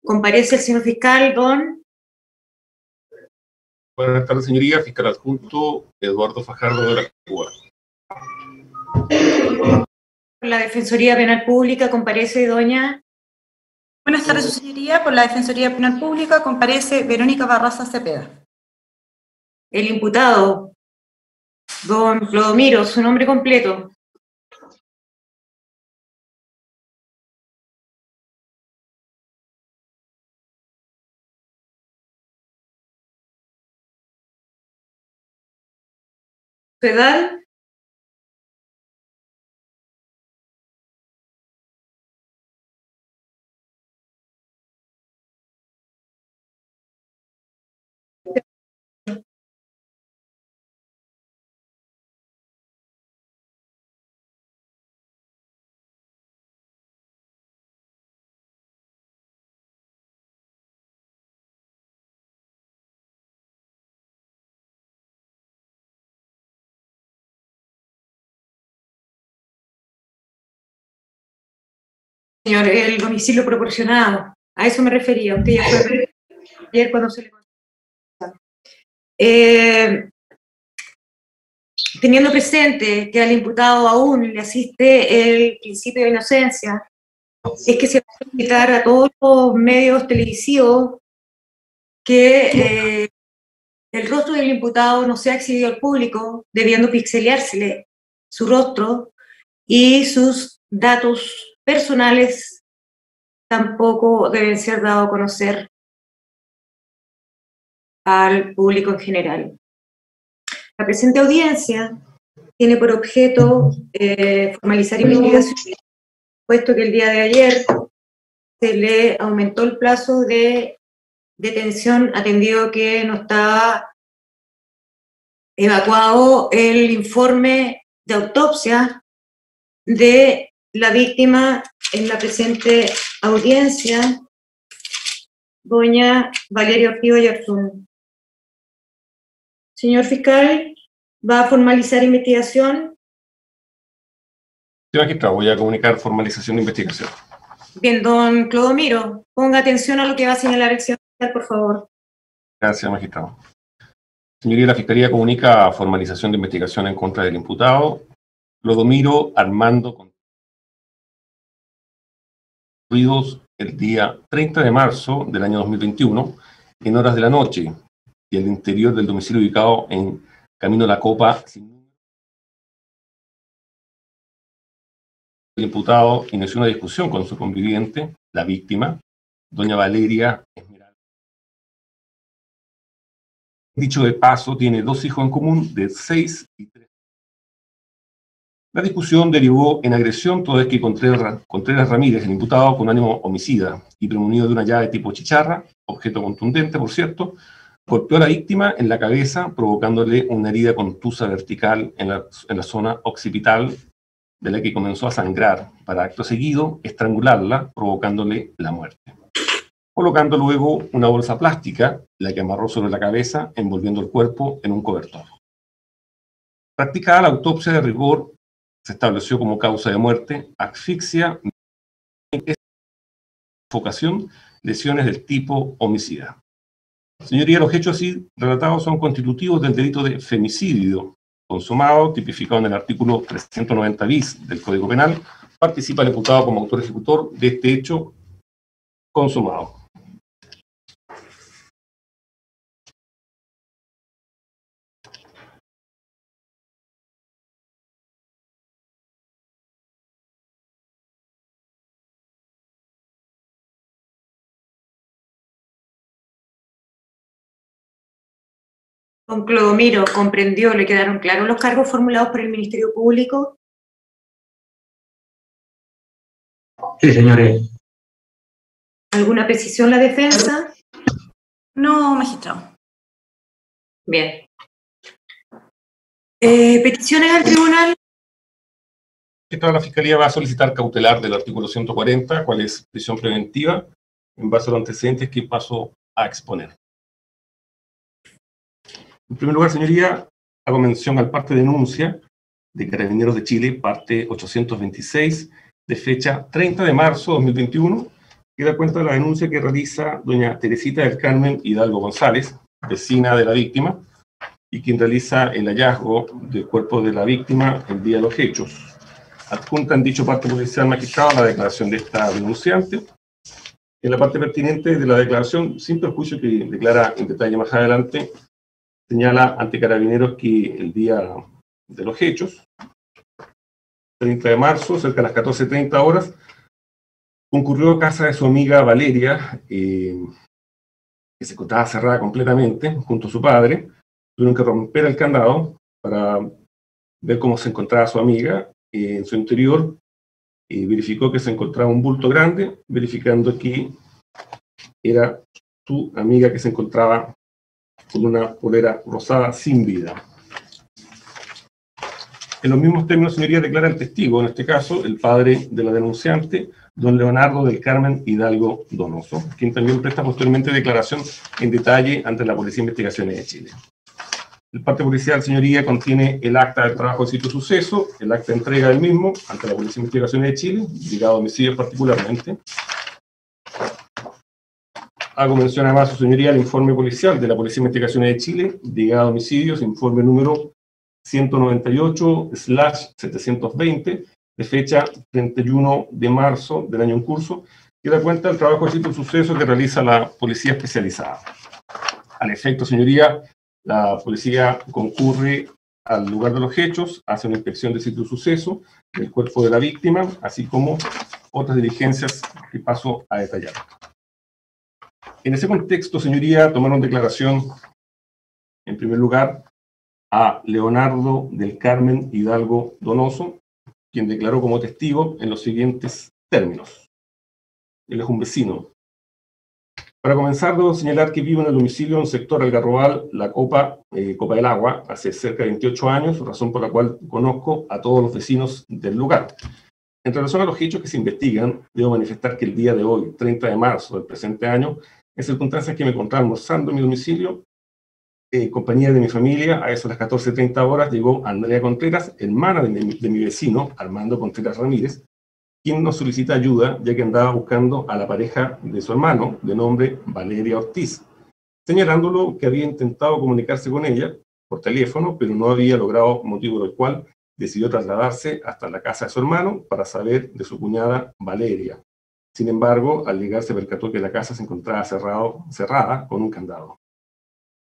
Comparece el señor fiscal, don. Buenas tardes, señoría. Fiscal adjunto Eduardo Fajardo de la Cuba. Por la Defensoría Penal Pública comparece doña. Buenas tardes, su señoría. Por la Defensoría Penal Pública comparece Verónica Barraza Cepeda. El imputado, don Clodomiro, su nombre completo. Su edad. Señor, el domicilio proporcionado, a eso me refería. Usted ya fue ayer cuando se le contestó. Teniendo presente que al imputado aún le asiste el principio de inocencia, es que se va a invitar a todos los medios televisivos que el rostro del imputado no sea exhibido al público, debiendo pixeleársele su rostro y sus datos personales tampoco deben ser dados a conocer al público en general. La presente audiencia tiene por objeto formalizar investigaciones, puesto que el día de ayer se le aumentó el plazo de detención, atendido que no estaba evacuado el informe de autopsia de la víctima en la presente audiencia, doña Valeria Ortiz Oyarzún. Señor fiscal, ¿va a formalizar investigación? Sí, magistrado, voy a comunicar formalización de investigación. Bien, don Clodomiro, ponga atención a lo que va a señalar el señor fiscal, por favor. Gracias, magistrado. Señoría, la Fiscalía comunica formalización de investigación en contra del imputado Clodomiro Armando Ruidos el día 30 de marzo del año 2021, en horas de la noche, y el interior del domicilio ubicado en Camino La Copa. El imputado inició una discusión con su conviviente, la víctima, doña Valeria Esmeralda. Dicho de paso, tiene dos hijos en común de 6 y 3. La discusión derivó en agresión toda vez que Contreras Ramírez, el imputado con ánimo homicida y premunido de una llave tipo chicharra, objeto contundente, por cierto, golpeó a la víctima en la cabeza, provocándole una herida contusa vertical en la zona occipital, de la que comenzó a sangrar, para acto seguido estrangularla, provocándole la muerte. Colocando luego una bolsa plástica, la que amarró sobre la cabeza, envolviendo el cuerpo en un cobertor. Practicada la autopsia de rigor, se estableció como causa de muerte asfixia, sofocación, lesiones del tipo homicida. Señoría, los hechos así relatados son constitutivos del delito de femicidio consumado, tipificado en el artículo 390 bis del Código Penal. Participa el imputado como autor ejecutor de este hecho consumado. Don Clodomiro, ¿comprendió? ¿Le quedaron claros los cargos formulados por el Ministerio Público? Sí, señores. ¿Alguna precisión la defensa? No, magistrado. Bien. ¿Peticiones al tribunal? La Fiscalía va a solicitar cautelar del artículo 140, cual es prisión preventiva, en base a los antecedentes que paso a exponer. En primer lugar, señoría, hago mención al parte denuncia de Carabineros de Chile, parte 826, de fecha 30 de marzo de 2021, que da cuenta de la denuncia que realiza doña Teresita del Carmen Hidalgo González, vecina de la víctima, y quien realiza el hallazgo del cuerpo de la víctima el día de los hechos. Adjunta en dicho parte policial magistrado la declaración de esta denunciante. En la parte pertinente de la declaración, sin perjuicio que declara en detalle más adelante, señala ante Carabineros que el día de los hechos, 30 de marzo, cerca de las 14:30 horas, concurrió a casa de su amiga Valeria, que se encontraba cerrada completamente, junto a su padre. Tuvieron que romper el candado para ver cómo se encontraba su amiga. En su interior verificó que se encontraba un bulto grande, verificando que era su amiga que se encontraba con una polera rosada sin vida. En los mismos términos, señoría, declara el testigo, en este caso, el padre de la denunciante, don Leonardo del Carmen Hidalgo Donoso, quien también presta posteriormente declaración en detalle ante la Policía de Investigaciones de Chile. El parte policial, señoría, contiene el acta del trabajo de sitio suceso, el acta de entrega del mismo ante la Policía de Investigaciones de Chile, ligado a homicidios particularmente. Hago mención además, su señoría, al informe policial de la Policía de Investigaciones de Chile, ligado a homicidios, informe número 198/720, de fecha 31 de marzo del año en curso, que da cuenta del trabajo de sitio suceso que realiza la Policía Especializada. Al efecto, señoría, la policía concurre al lugar de los hechos, hace una inspección de sitio suceso, del cuerpo de la víctima, así como otras diligencias que paso a detallar. En ese contexto, señoría, tomaron declaración, en primer lugar, a Leonardo del Carmen Hidalgo Donoso, quien declaró como testigo en los siguientes términos. Él es un vecino. Para comenzar, debo señalar que vivo en el domicilio en un sector Algarrobal, la Copa del Agua, hace cerca de 28 años, razón por la cual conozco a todos los vecinos del lugar. En relación a los hechos que se investigan, debo manifestar que el día de hoy, 30 de marzo del presente año, en circunstancias que me encontraba almorzando en mi domicilio, en compañía de mi familia, a eso de las 14:30 horas, llegó Andrea Contreras, hermana de mi vecino, Armando Contreras Ramírez, quien nos solicita ayuda, ya que andaba buscando a la pareja de su hermano, de nombre Valeria Ortiz, señalándolo que había intentado comunicarse con ella por teléfono, pero no había logrado, motivo por el cual decidió trasladarse hasta la casa de su hermano para saber de su cuñada Valeria. Sin embargo, al llegar se percató que la casa se encontraba cerrada con un candado.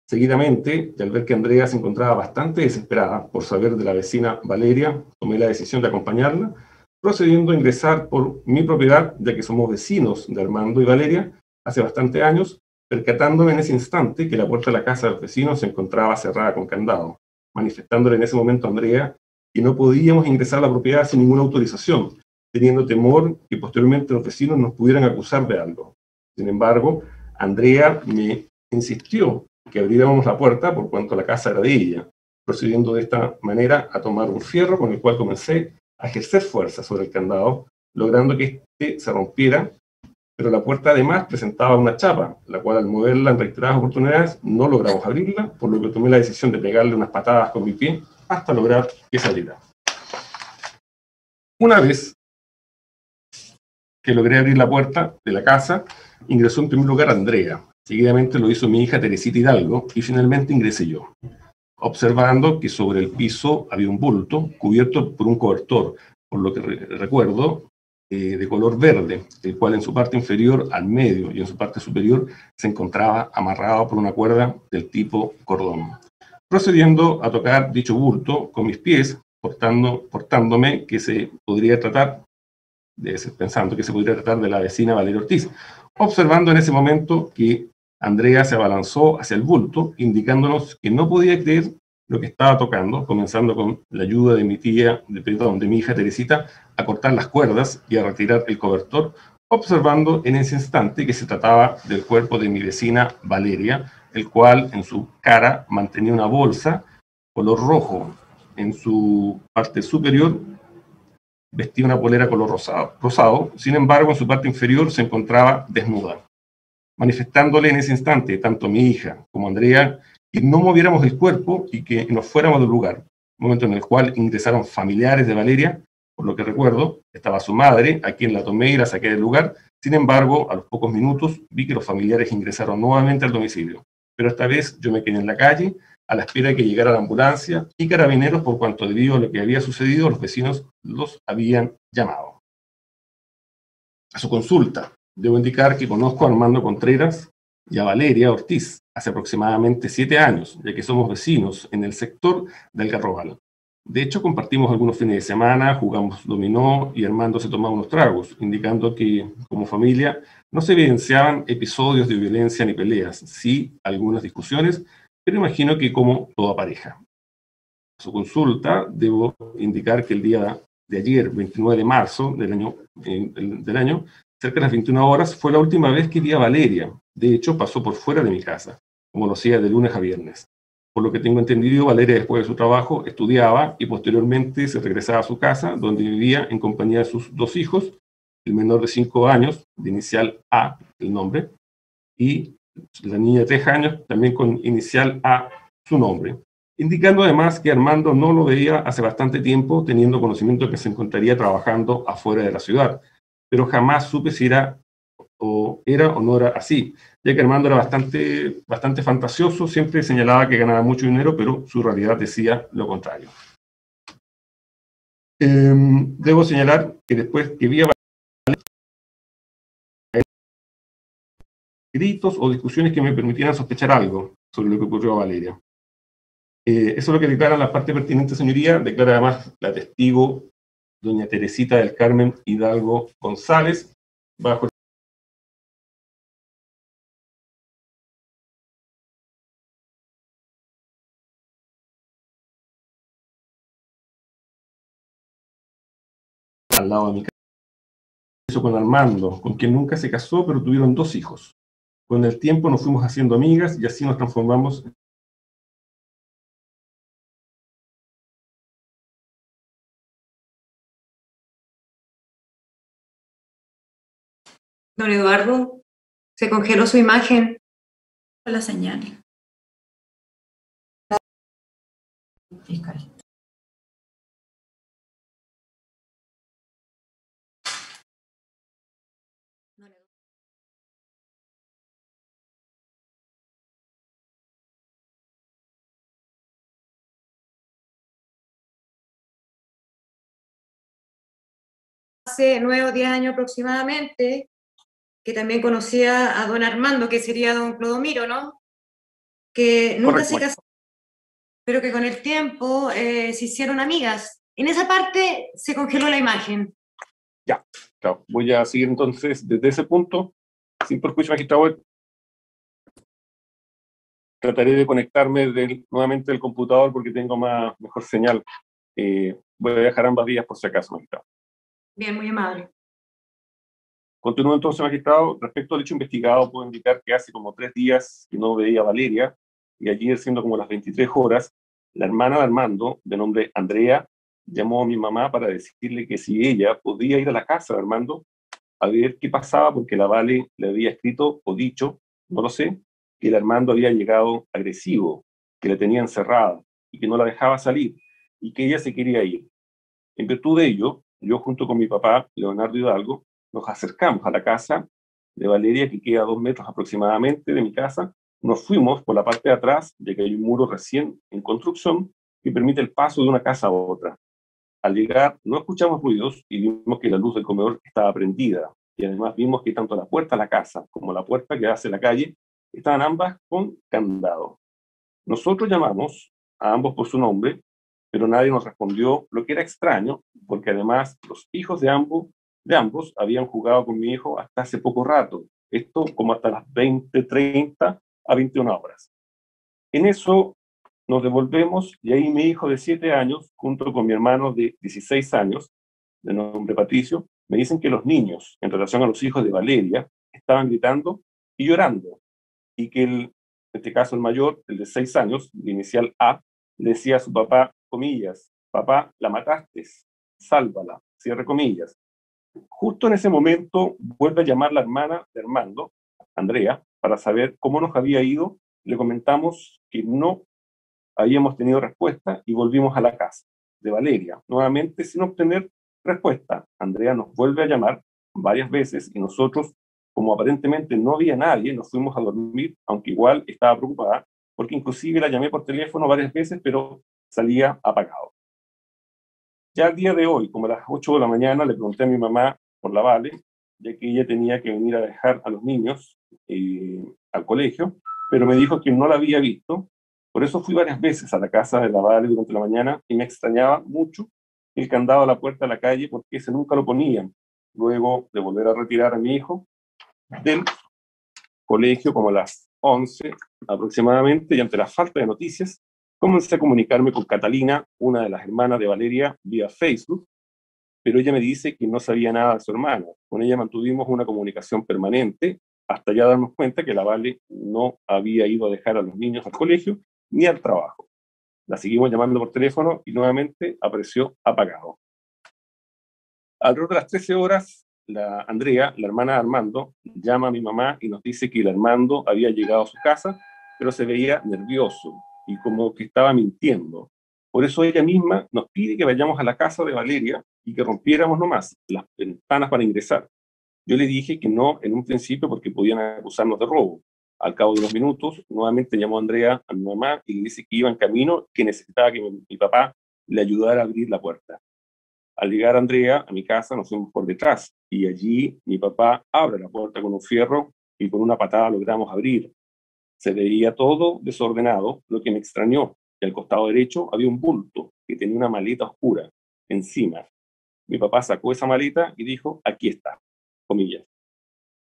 Seguidamente, y al ver que Andrea se encontraba bastante desesperada por saber de la vecina Valeria, tomé la decisión de acompañarla, procediendo a ingresar por mi propiedad, ya que somos vecinos de Armando y Valeria hace bastante años, percatándome en ese instante que la puerta de la casa de los vecinos se encontraba cerrada con candado, manifestándole en ese momento a Andrea que no podíamos ingresar a la propiedad sin ninguna autorización, teniendo temor que posteriormente los vecinos nos pudieran acusar de algo. Sin embargo, Andrea me insistió que abriéramos la puerta por cuanto la casa era de ella, procediendo de esta manera a tomar un fierro con el cual comencé a ejercer fuerza sobre el candado, logrando que éste se rompiera, pero la puerta además presentaba una chapa, la cual al moverla en reiteradas oportunidades no logramos abrirla, por lo que tomé la decisión de pegarle unas patadas con mi pie hasta lograr que saliera. Una vez que logré abrir la puerta de la casa, ingresó en primer lugar Andrea, seguidamente lo hizo mi hija Teresita Hidalgo y finalmente ingresé yo, observando que sobre el piso había un bulto cubierto por un cobertor, por lo que recuerdo, de color verde, el cual en su parte inferior al medio y en su parte superior se encontraba amarrado por una cuerda del tipo cordón. Procediendo a tocar dicho bulto con mis pies, portándome que se podría tratar, pensando que se podría tratar de la vecina Valeria Ortiz, observando en ese momento que Andrea se abalanzó hacia el bulto, indicándonos que no podía creer lo que estaba tocando, comenzando con la ayuda de mi hija Teresita, a cortar las cuerdas y a retirar el cobertor, observando en ese instante que se trataba del cuerpo de mi vecina Valeria, el cual en su cara mantenía una bolsa color rojo. En su parte superior vestía una polera color rosado, sin embargo en su parte inferior se encontraba desnuda, manifestándole en ese instante, tanto a mi hija como a Andrea, que no moviéramos el cuerpo y que nos fuéramos del lugar, momento en el cual ingresaron familiares de Valeria, por lo que recuerdo, estaba su madre, a quien la tomé y la saqué del lugar, Sin embargo, a los pocos minutos vi que los familiares ingresaron nuevamente al domicilio, pero esta vez yo me quedé en la calle a la espera de que llegara la ambulancia y carabineros, por cuanto debido a lo que había sucedido, los vecinos los habían llamado. A su consulta, debo indicar que conozco a Armando Contreras y a Valeria Ortiz hace aproximadamente 7 años, ya que somos vecinos en el sector del Garrobal. De hecho, compartimos algunos fines de semana, jugamos dominó y Armando se tomaba unos tragos, indicando que, como familia, no se evidenciaban episodios de violencia ni peleas, sí algunas discusiones, pero imagino que como toda pareja. A su consulta, debo indicar que el día de ayer, 29 de marzo del año, cerca de las 21 horas, fue la última vez que vi a Valeria. De hecho, pasó por fuera de mi casa, como lo hacía de lunes a viernes. Por lo que tengo entendido, Valeria, después de su trabajo, estudiaba y posteriormente se regresaba a su casa, donde vivía en compañía de sus 2 hijos, el menor de 5 años, de inicial A, el nombre, y la niña de 3 años, también con inicial A, su nombre. Indicando además que Armando no lo veía hace bastante tiempo, teniendo conocimiento de que se encontraría trabajando afuera de la ciudad, pero jamás supe si era o no era así, ya que Armando era bastante fantasioso, siempre señalaba que ganaba mucho dinero, pero su realidad decía lo contrario. Debo señalar que después que vi a gritos o discusiones que me permitieran sospechar algo sobre lo que ocurrió a Valeria. Eso es lo que declara la parte pertinente, señoría. Declara además la testigo doña Teresita del Carmen Hidalgo González, bajo al lado de mi casa, con Armando, con quien nunca se casó, pero tuvieron 2 hijos. Con el tiempo nos fuimos haciendo amigas y así nos transformamos. Don Eduardo, se congeló su imagen. La señal. Hace 9 o 10 años aproximadamente, que también conocía a don Armando, que sería don Clodomiro, ¿no? Que nunca Correcto. se casó, pero que con el tiempo se hicieron amigas. En esa parte se congeló la imagen. Ya, claro. Voy a seguir entonces desde ese punto, sin perjuicio, magistrado. Trataré de conectarme nuevamente del computador porque tengo mejor señal. Voy a dejar ambas vías por si acaso, magistrado. Bien, muy amable. Continúo entonces, magistrado. Respecto al hecho investigado, puedo indicar que hace como 3 días que no veía a Valeria, y ayer, siendo como las 23 horas, la hermana de Armando, de nombre Andrea, llamó a mi mamá para decirle que si ella podía ir a la casa de Armando a ver qué pasaba, porque la Vale le había escrito o dicho, no lo sé, que el Armando había llegado agresivo, que la tenía encerrada y que no la dejaba salir y que ella se quería ir. En virtud de ello, yo junto con mi papá, Leonardo Hidalgo, nos acercamos a la casa de Valeria, que queda a 2 metros aproximadamente de mi casa. Nos fuimos por la parte de atrás, ya que hay un muro recién en construcción que permite el paso de una casa a otra. Al llegar, no escuchamos ruidos y vimos que la luz del comedor estaba prendida. Y además vimos que tanto la puerta a la casa como la puerta que hace la calle estaban ambas con candado. Nosotros llamamos a ambos por su nombre, pero nadie nos respondió, lo que era extraño, porque además los hijos de ambos habían jugado con mi hijo hasta hace poco rato, esto como hasta las 20:30 a 21 horas. En eso nos devolvemos y ahí mi hijo de 7 años, junto con mi hermano de 16 años, de nombre Patricio, me dicen que los niños, en relación a los hijos de Valeria, estaban gritando y llorando, y que en este caso el mayor, el de 6 años, de inicial A, le decía a su papá, comillas, papá, la mataste, sálvala, cierre comillas. Justo en ese momento vuelve a llamar la hermana de Armando, Andrea, para saber cómo nos había ido. Le comentamos que no habíamos tenido respuesta y volvimos a la casa de Valeria, nuevamente sin obtener respuesta. Andrea nos vuelve a llamar varias veces y nosotros, como aparentemente no había nadie, nos fuimos a dormir, aunque igual estaba preocupada, porque inclusive la llamé por teléfono varias veces, pero salía apagado. Ya al día de hoy, como a las 8 de la mañana, le pregunté a mi mamá por la Vale, ya que ella tenía que venir a dejar a los niños al colegio, pero me dijo que no la había visto. Por eso fui varias veces a la casa de la Vale durante la mañana y me extrañaba mucho el candado a la puerta de la calle porque ese nunca lo ponían. Luego de volver a retirar a mi hijo del colegio como a las 11 aproximadamente, y ante la falta de noticias, comencé a comunicarme con Catalina, una de las hermanas de Valeria, vía Facebook, pero ella me dice que no sabía nada de su hermana. Con ella mantuvimos una comunicación permanente hasta ya darnos cuenta que la Vale no había ido a dejar a los niños al colegio ni al trabajo. La seguimos llamando por teléfono y nuevamente apareció apagado. Alrededor de las 13 horas, la Andrea, la hermana de Armando, llama a mi mamá y nos dice que el Armando había llegado a su casa, pero se veía nervioso y como que estaba mintiendo. Por eso ella misma nos pide que vayamos a la casa de Valeria y que rompiéramos nomás las ventanas para ingresar. Yo le dije que no en un principio porque podían acusarnos de robo. Al cabo de unos minutos, nuevamente llamó a Andrea a mi mamá y le dice que iba en camino, que necesitaba que mi papá le ayudara a abrir la puerta. Al llegar Andrea a mi casa nos fuimos por detrás y allí mi papá abre la puerta con un fierro y con una patada logramos abrir. Se veía todo desordenado, lo que me extrañó, que al costado derecho había un bulto que tenía una maleta oscura encima. Mi papá sacó esa maleta y dijo, aquí está, comillas,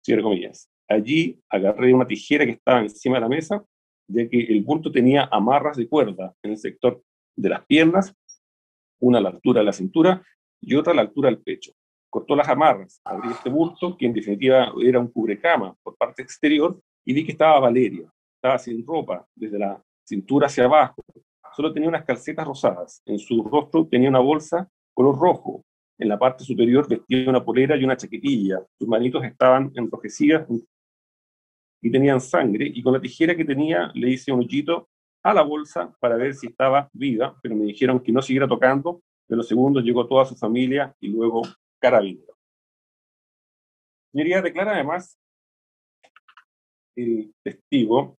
cierre comillas. Allí agarré una tijera que estaba encima de la mesa, ya que el bulto tenía amarras de cuerda en el sector de las piernas, una a la altura de la cintura y otra a la altura del pecho. Cortó las amarras, abrí este bulto, que en definitiva era un cubrecama por parte exterior, y vi que estaba Valeria. Estaba sin ropa, desde la cintura hacia abajo. Solo tenía unas calcetas rosadas. En su rostro tenía una bolsa color rojo. En la parte superior vestía una polera y una chaquetilla. Sus manitos estaban enrojecidas y tenían sangre, y con la tijera que tenía le hice un hoyito a la bolsa para ver si estaba viva, pero me dijeron que no siguiera tocando. De los segundos llegó toda su familia y luego Carabineros. Señoría, declara además el testigo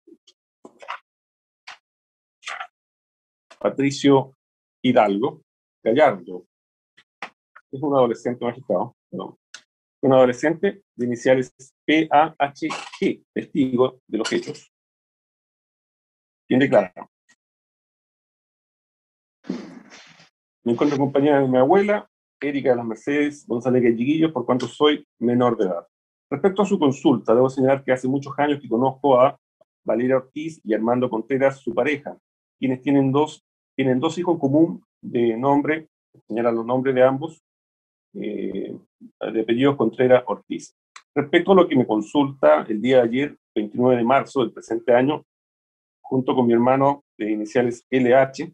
Patricio Hidalgo Gallardo, es un adolescente magistrado, perdón, un adolescente de iniciales PAHG, testigo de los hechos, quien declara: me encuentro en compañía de mi abuela, Erika de las Mercedes González Galliguillos, por cuanto soy menor de edad. Respecto a su consulta, debo señalar que hace muchos años que conozco a Valeria Ortiz y Armando Contreras, su pareja, quienes tienen dos hijos en común de nombre, señalan los nombres de ambos, de apellidos Contreras Ortiz. Respecto a lo que me consulta el día de ayer, 29 de marzo del presente año, junto con mi hermano de iniciales LH,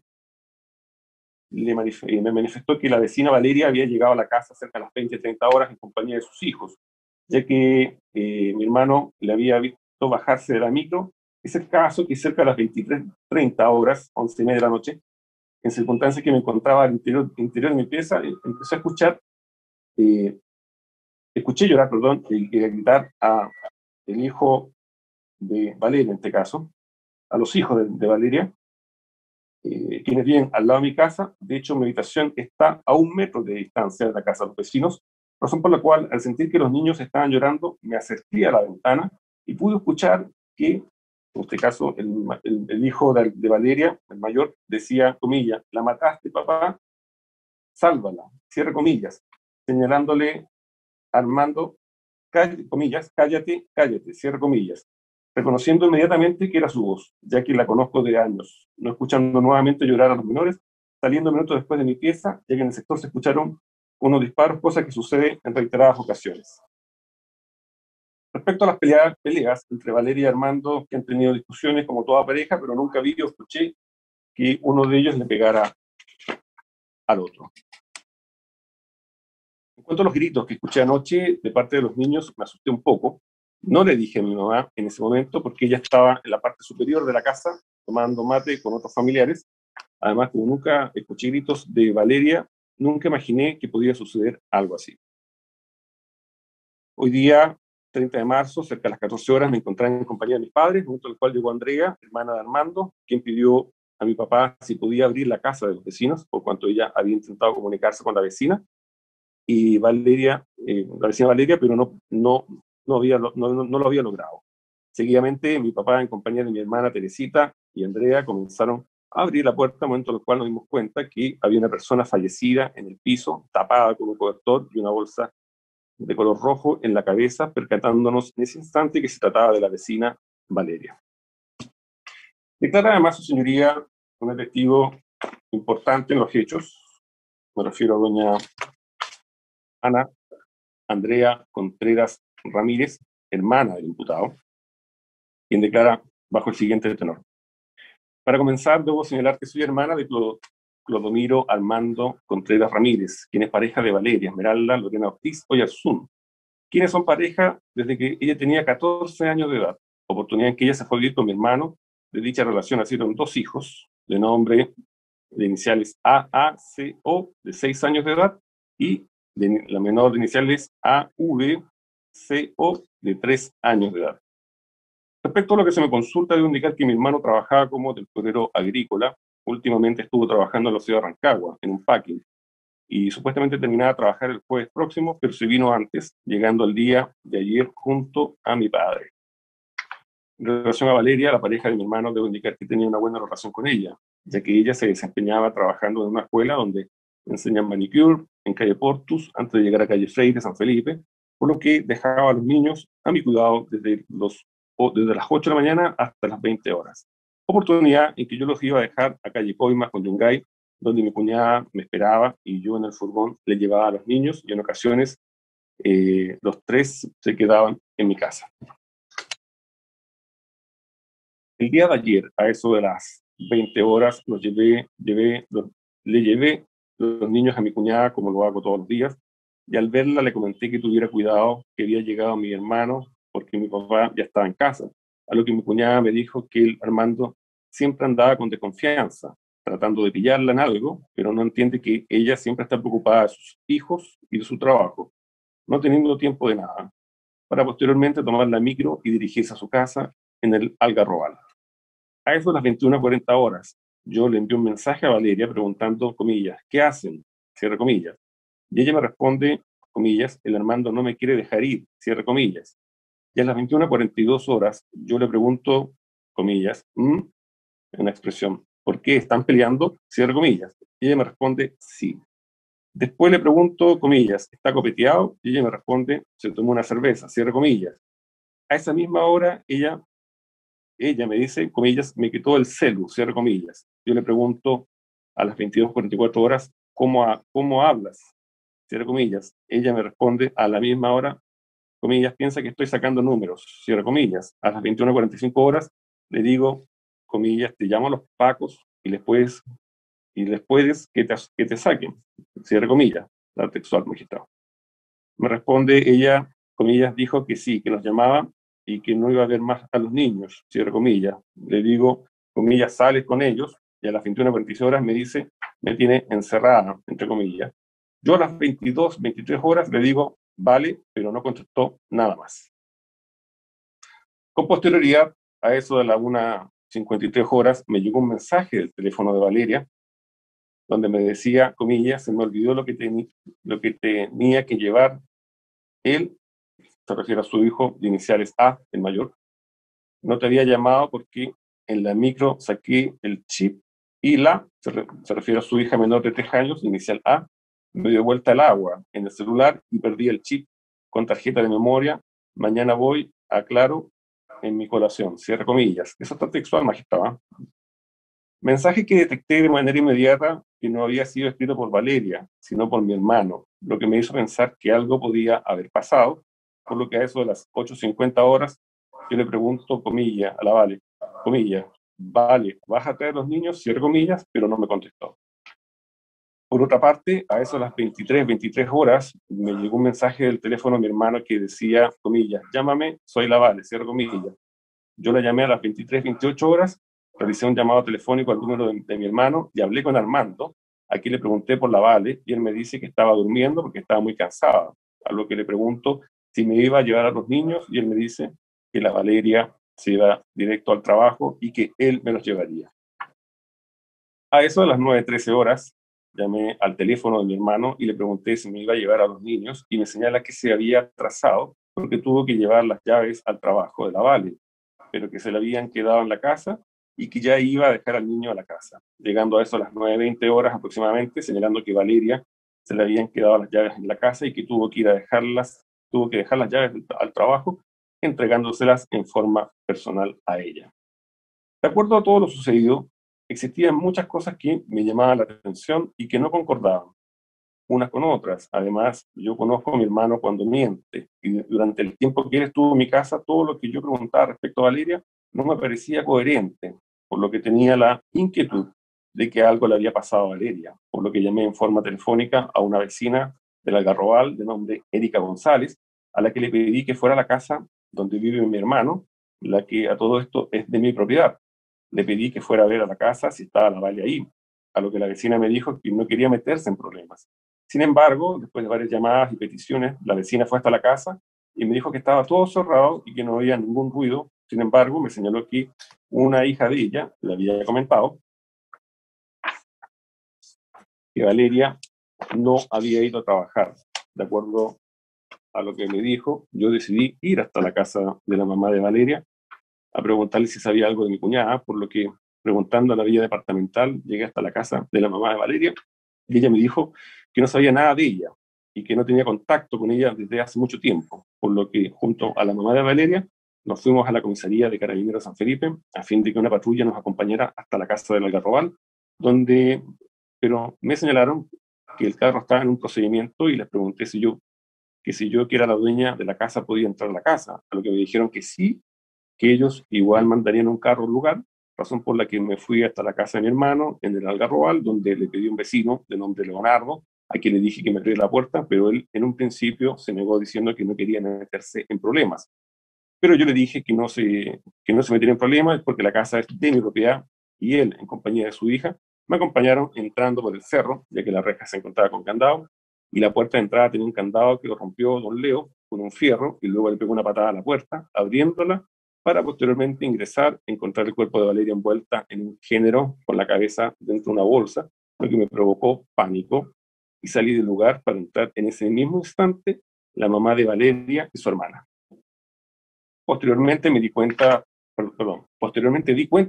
me manifestó que la vecina Valeria había llegado a la casa cerca de las 20-30 horas en compañía de sus hijos, ya que mi hermano le había visto bajarse de la micro. Es el caso que cerca de las 23:30 horas, 11:30 de la noche, en circunstancias que me encontraba al interior de mi pieza, empecé a escuché llorar, perdón, y gritar a el hijo de Valeria, en este caso, a los hijos de Valeria, quienes viven al lado de mi casa. De hecho, mi habitación está a 1 metro de distancia de la casa de los vecinos, razón por la cual, al sentir que los niños estaban llorando, me acerqué a la ventana y pude escuchar que, en este caso, el hijo de Valeria, el mayor, decía, comillas, la mataste, papá, sálvala, cierre comillas, señalándole a Armando, comillas, cállate, cállate, cierre comillas, reconociendo inmediatamente que era su voz, ya que la conozco de años, no escuchando nuevamente llorar a los menores, saliendo minutos después de mi pieza, ya que en el sector se escucharon unos disparos, cosa que sucede en reiteradas ocasiones. Respecto a las peleas entre Valeria y Armando, que han tenido discusiones como toda pareja, pero nunca vi o escuché que uno de ellos le pegara al otro. En cuanto a los gritos que escuché anoche de parte de los niños, me asusté un poco. No le dije a mi mamá en ese momento porque ella estaba en la parte superior de la casa tomando mate con otros familiares. Además, como nunca escuché gritos de Valeria, nunca imaginé que podía suceder algo así. Hoy día, 30 de marzo, cerca de las 14 horas, me encontraba en compañía de mis padres, junto al cual llegó Andrea, hermana de Armando, quien pidió a mi papá si podía abrir la casa de los vecinos, por cuanto ella había intentado comunicarse con la vecina, y Valeria, la vecina Valeria, pero no lo había logrado. Seguidamente, mi papá, en compañía de mi hermana Teresita y Andrea, comenzaron a abrir la puerta, momento en el cual nos dimos cuenta que había una persona fallecida en el piso, tapada con un cobertor y una bolsa de color rojo en la cabeza, percatándonos en ese instante que se trataba de la vecina Valeria. Declara además su señoría un testigo importante en los hechos, me refiero a doña Ana Andrea Contreras Ramírez, hermana del imputado, quien declara bajo el siguiente tenor. Para comenzar, debo señalar que soy hermana de Clodomiro Armando Contreras Ramírez, quien es pareja de Valeria Esmeralda Lorena Ortiz Oyarzún, quienes son pareja desde que ella tenía 14 años de edad, oportunidad en que ella se fue a vivir con mi hermano. De dicha relación nacieron 2 hijos, de nombre de iniciales AACO, de 6 años de edad, y la menor de iniciales AVCO, de 3 años de edad. Respecto a lo que se me consulta, debo indicar que mi hermano trabajaba como temporero agrícola. Últimamente estuvo trabajando en la ciudad de Rancagua, en un packing, y supuestamente terminaba de trabajar el jueves próximo, pero se vino antes, llegando al día de ayer junto a mi padre. En relación a Valeria, la pareja de mi hermano, debo indicar que tenía una buena relación con ella, ya que ella se desempeñaba trabajando en una escuela donde enseñan manicure en calle Portus, antes de llegar a calle Freire, San Felipe, por lo que dejaba a los niños a mi cuidado desde las 8 de la mañana hasta las 20 horas. Oportunidad en que yo los iba a dejar a calle Coimas con Yungay, donde mi cuñada me esperaba y yo en el furgón le llevaba a los niños, y en ocasiones los 3 se quedaban en mi casa. El día de ayer, a eso de las 20 horas, le llevé los niños a mi cuñada, como lo hago todos los días, y al verla le comenté que tuviera cuidado, que había llegado mi hermano, porque mi papá ya estaba en casa, a lo que mi cuñada me dijo que el Armando siempre andaba con desconfianza, tratando de pillarla en algo, pero no entiende que ella siempre está preocupada de sus hijos y de su trabajo, no teniendo tiempo de nada, para posteriormente tomar la micro y dirigirse a su casa en el Algarrobal. A eso de las 21:40 horas, yo le envié un mensaje a Valeria preguntando, comillas, ¿qué hacen? Cierre comillas. Y ella me responde, comillas, el Armando no me quiere dejar ir, cierre comillas. Y a las 21:42 horas, yo le pregunto, comillas, una expresión, ¿por qué están peleando? Cierre comillas. Y ella me responde, sí. Después le pregunto, comillas, ¿está copeteado? Y ella me responde, se tomó una cerveza, cierre comillas. A esa misma hora, ella me dice, comillas, me quitó el celu, cierre comillas. Yo le pregunto a las 22:44 horas, ¿cómo hablas? Cierre comillas. Ella me responde a la misma hora, comillas, piensa que estoy sacando números, cierre comillas. A las 21:45 horas le digo, comillas, te llamo a los pacos y les puedes que te saquen, cierre comillas, la textual, magistrado. Me responde ella, comillas, dijo que sí, que los llamaba y que no iba a ver más a los niños, cierre comillas. Le digo, comillas, sales con ellos, y a las 21:46 horas me dice, me tiene encerrada, entre comillas. Yo a las 22:23 horas le digo, vale, pero no contestó nada más. Con posterioridad, a eso de las 1:53 horas, me llegó un mensaje del teléfono de Valeria, donde me decía, comillas, se me olvidó lo que tenía que llevar él, se refiere a su hijo de iniciales A, el mayor. No te había llamado porque en la micro saqué el chip y se refiere a su hija menor de 3 años, inicial A, me dio vuelta el agua en el celular y perdí el chip con tarjeta de memoria. Mañana voy a Claro en mi colación, cierre comillas. Eso está textual, magistrado. Mensaje que detecté de manera inmediata que no había sido escrito por Valeria, sino por mi hermano, lo que me hizo pensar que algo podía haber pasado, por lo que a eso de las 8:50 horas yo le pregunto, comillas, a la Vale, comillas, Vale, ¿vas a traer los niños? Cierre comillas, pero no me contestó. Por otra parte, a eso de las 23 horas, me llegó un mensaje del teléfono de mi hermano que decía, comillas, llámame, soy la Vale, cierre comillas. Yo la llamé a las 23:28 horas, realicé un llamado telefónico al número de mi hermano y hablé con Armando. Aquí le pregunté por la Vale y él me dice que estaba durmiendo porque estaba muy cansada. A lo que le pregunto si me iba a llevar a los niños, y él me dice que la Valeria se iba directo al trabajo y que él me los llevaría. A eso de las 9:13 horas, llamé al teléfono de mi hermano y le pregunté si me iba a llevar a los niños, y me señala que se había atrasado porque tuvo que llevar las llaves al trabajo de la Vale, pero que se le habían quedado en la casa y que ya iba a dejar al niño a la casa, llegando a eso a las 9:20 horas aproximadamente, señalando que Valeria se le habían quedado las llaves en la casa y que tuvo que ir a dejarlas, tuvo que dejar las llaves al trabajo, entregándoselas en forma personal a ella. De acuerdo a todo lo sucedido, existían muchas cosas que me llamaban la atención y que no concordaban unas con otras. Además, yo conozco a mi hermano cuando miente, y durante el tiempo que él estuvo en mi casa, todo lo que yo preguntaba respecto a Valeria no me parecía coherente, por lo que tenía la inquietud de que algo le había pasado a Valeria, por lo que llamé en forma telefónica a una vecina del Algarrobal de nombre Erika González, a la que le pedí que fuera a la casa donde vive mi hermano, la que a todo esto es de mi propiedad. Le pedí que fuera a ver a la casa si estaba la Vale ahí, a lo que la vecina me dijo que no quería meterse en problemas. Sin embargo, después de varias llamadas y peticiones, la vecina fue hasta la casa y me dijo que estaba todo cerrado y que no había ningún ruido. Sin embargo, me señaló que una hija de ella le había comentado que Valeria no había ido a trabajar. De acuerdo a lo que me dijo, yo decidí ir hasta la casa de la mamá de Valeria a preguntarle si sabía algo de mi cuñada, por lo que, preguntando a la vía departamental, llegué hasta la casa de la mamá de Valeria y ella me dijo que no sabía nada de ella y que no tenía contacto con ella desde hace mucho tiempo, por lo que junto a la mamá de Valeria nos fuimos a la comisaría de Carabineros San Felipe a fin de que una patrulla nos acompañara hasta la casa del Algarrobal, pero me señalaron que el carro estaba en un procedimiento y les pregunté si yo, que era la dueña de la casa, podía entrar a la casa, a lo que me dijeron que sí, que ellos igual mandarían un carro al lugar, razón por la que me fui hasta la casa de mi hermano en el Algarrobal, donde le pedí a un vecino de nombre Leonardo, a quien le dije que me abriera la puerta, pero él en un principio se negó diciendo que no quería meterse en problemas. Pero yo le dije que no se metiera en problemas porque la casa es de mi propiedad, y él, en compañía de su hija, me acompañaron entrando por el cerro, ya que la reja se encontraba con candado, y la puerta de entrada tenía un candado que lo rompió don Leo con un fierro, y luego le pegó una patada a la puerta, abriéndola, para posteriormente ingresar, encontrar el cuerpo de Valeria envuelta en un género con la cabeza dentro de una bolsa, lo que me provocó pánico, y salí del lugar para entrar en ese mismo instante la mamá de Valeria y su hermana. Posteriormente di cuenta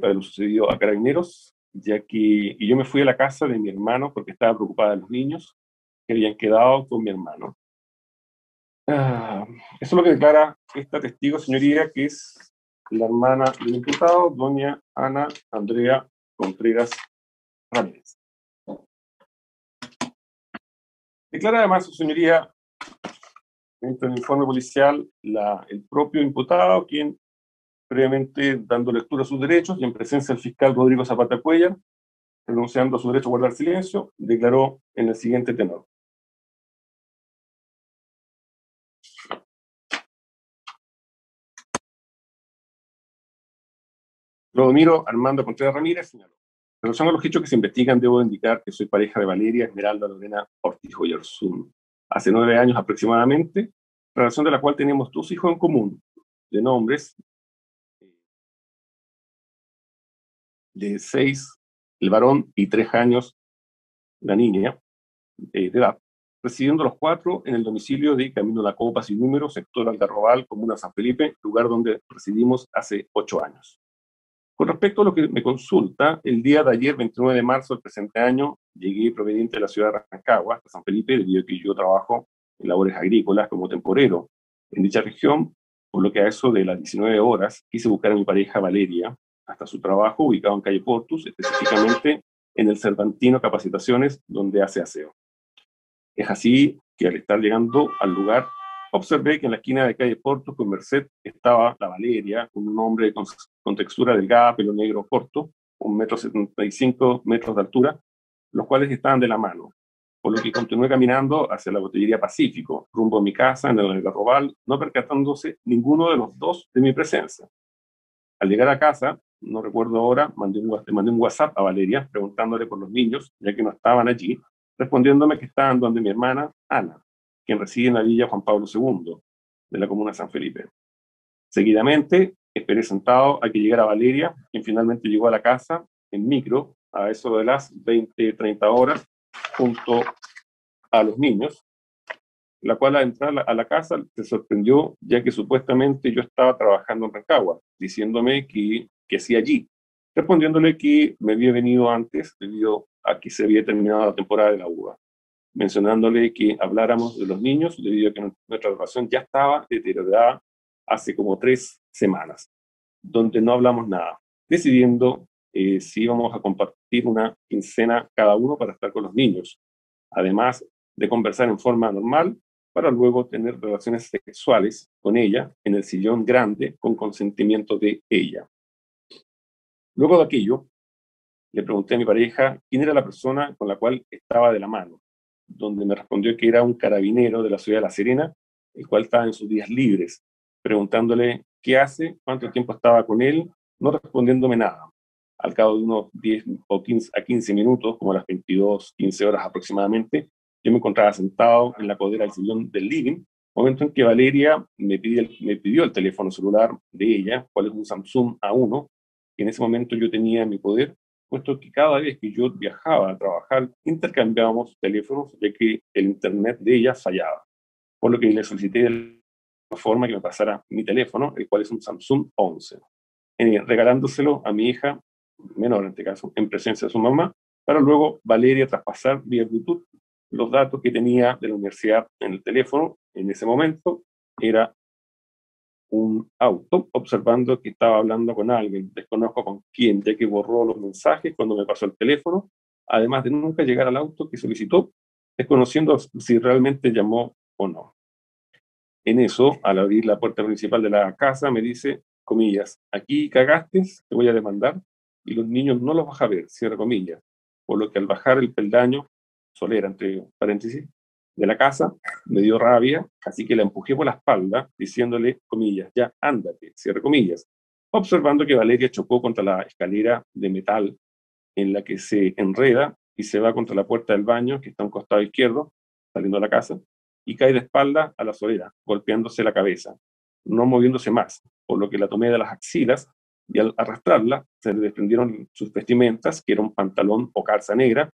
de lo sucedido a Carabineros, y yo me fui a la casa de mi hermano porque estaba preocupada de los niños que habían quedado con mi hermano. Eso es lo que declara esta testigo, señoría, que es la hermana del imputado, doña Ana Andrea Contreras Ramírez. Declara además, su señoría, en el informe policial, el propio imputado, quien previamente dando lectura a sus derechos y en presencia del fiscal Rodrigo Zapata Cuellar, renunciando a su derecho a guardar silencio, declaró en el siguiente tenor. Clodomiro Armando Contreras Ramírez señaló: en relación a los hechos que se investigan, debo indicar que soy pareja de Valeria Esmeralda Lorena Ortiz Oyarzún hace 9 años aproximadamente, relación de la cual tenemos 2 hijos en común, de nombres de 6 el varón y 3 años la niña de edad, residiendo los 4 en el domicilio de Camino La Copa sin número, sector Algarrobal, comuna San Felipe, lugar donde residimos hace 8 años. Con respecto a lo que me consulta, el día de ayer, 29 de marzo del presente año, llegué proveniente de la ciudad de Rancagua, de San Felipe, debido a que yo trabajo en labores agrícolas como temporero en dicha región, por lo que a eso de las 19 horas quise buscar a mi pareja Valeria hasta su trabajo, ubicado en calle Portus, específicamente en el Cervantino Capacitaciones, donde hace aseo. Es así que al estar llegando al lugar, observé que en la esquina de calle Portus con Merced estaba la Valeria, con un hombre con textura delgada, pelo negro corto, 1,75 metros de altura, los cuales estaban de la mano, por lo que continué caminando hacia la botillería Pacífico, rumbo a mi casa en el Algarrobal, no percatándose ninguno de los dos de mi presencia. Al llegar a casa, no recuerdo ahora, mandé un WhatsApp a Valeria preguntándole por los niños, ya que no estaban allí, respondiéndome que estaban donde mi hermana Ana, quien reside en la villa Juan Pablo II, de la comuna de San Felipe. Seguidamente, esperé sentado a que llegara Valeria, quien finalmente llegó a la casa en micro, a eso de las 20-30 horas, junto a los niños, la cual al entrar a la casa se sorprendió, ya que supuestamente yo estaba trabajando en Rancagua, diciéndome que hacía allí, respondiéndole que me había venido antes debido a que se había terminado la temporada de la uva, mencionándole que habláramos de los niños debido a que nuestra relación ya estaba deteriorada hace como 3 semanas, donde no hablamos nada, decidiendo si íbamos a compartir una quincena cada uno para estar con los niños, además de conversar en forma normal, para luego tener relaciones sexuales con ella en el sillón grande con consentimiento de ella. Luego de aquello, le pregunté a mi pareja quién era la persona con la cual estaba de la mano, donde me respondió que era un carabinero de la ciudad de La Serena, el cual estaba en sus días libres, preguntándole qué hace, cuánto tiempo estaba con él, no respondiéndome nada. Al cabo de unos 10 o 15 a 15 minutos, como a las 22, 15 horas aproximadamente, yo me encontraba sentado en la codera del sillón del living, momento en que Valeria me pidió el teléfono celular de ella, cual es un Samsung A1, que en ese momento yo tenía en mi poder, puesto que cada vez que yo viajaba a trabajar intercambiábamos teléfonos, ya que el internet de ella fallaba, por lo que le solicité de la forma que me pasara mi teléfono, el cual es un Samsung 11, regalándoselo a mi hija menor, en este caso, en presencia de su mamá, para luego Valeria traspasar vía Bluetooth los datos que tenía de la universidad en el teléfono. En ese momento era un auto, observando que estaba hablando con alguien, desconozco con quién, ya que borró los mensajes cuando me pasó el teléfono, además de nunca llegar al auto que solicitó, desconociendo si realmente llamó o no. En eso, al abrir la puerta principal de la casa, me dice, comillas, aquí cagaste, te voy a demandar, y los niños no los vas a ver, cierra comillas, por lo que al bajar el peldaño, solera, entre paréntesis, de la casa, me dio rabia, así que la empujé por la espalda, diciéndole, comillas, ya ándate, cierre comillas, observando que Valeria chocó contra la escalera de metal en la que se enreda y se va contra la puerta del baño, que está a un costado izquierdo, saliendo de la casa, y cae de espalda a la solera, golpeándose la cabeza, no moviéndose más, por lo que la tomé de las axilas y al arrastrarla se le desprendieron sus vestimentas, que era un pantalón o calza negra,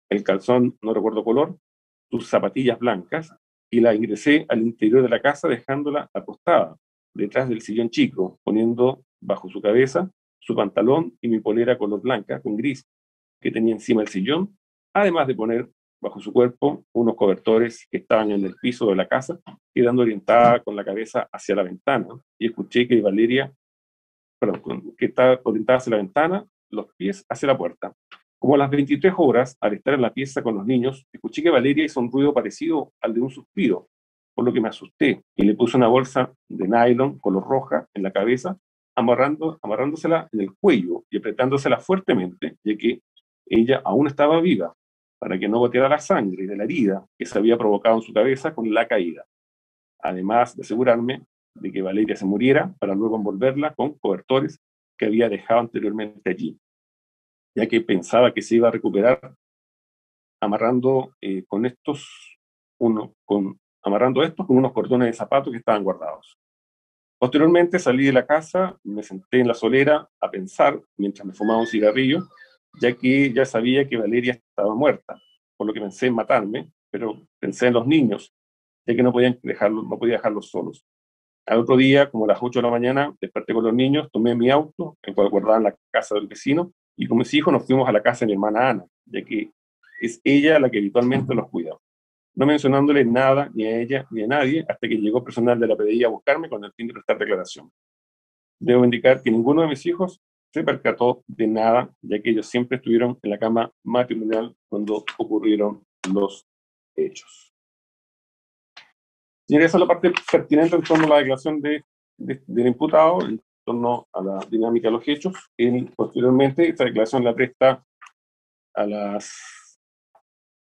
el calzón, no recuerdo color, sus zapatillas blancas, y la ingresé al interior de la casa dejándola acostada, detrás del sillón chico, poniendo bajo su cabeza su pantalón y mi polera color blanca con gris que tenía encima del sillón, además de poner bajo su cuerpo unos cobertores que estaban en el piso de la casa, quedando orientada con la cabeza hacia la ventana, y escuché que Valeria, que estaba orientada hacia la ventana, los pies hacia la puerta. Como a las 23 horas, al estar en la pieza con los niños, escuché que Valeria hizo un ruido parecido al de un suspiro, por lo que me asusté y le puse una bolsa de nylon color roja en la cabeza, amarrándosela en el cuello y apretándosela fuertemente, ya que ella aún estaba viva, para que no goteara la sangre de la herida que se había provocado en su cabeza con la caída. Además de asegurarme de que Valeria se muriera para luego envolverla con cobertores que había dejado anteriormente allí, ya que pensaba que se iba a recuperar amarrando amarrando estos con unos cordones de zapatos que estaban guardados. Posteriormente salí de la casa, me senté en la solera a pensar mientras me fumaba un cigarrillo, ya que ya sabía que Valeria estaba muerta, por lo que pensé en matarme, pero pensé en los niños, ya que no podía dejarlos solos. Al otro día, como a las 8 de la mañana, desperté con los niños, tomé mi auto, el cual guardaba en la casa del vecino, y con mis hijos nos fuimos a la casa de mi hermana Ana, ya que es ella la que habitualmente los cuida, no mencionándole nada ni a ella ni a nadie hasta que llegó personal de la PDI a buscarme con el fin de prestar declaración. Debo indicar que ninguno de mis hijos se percató de nada, ya que ellos siempre estuvieron en la cama matrimonial cuando ocurrieron los hechos. Señoría, esa es la parte pertinente en torno a la declaración del imputado, en torno a la dinámica de los hechos. Posteriormente, esta declaración la presta a las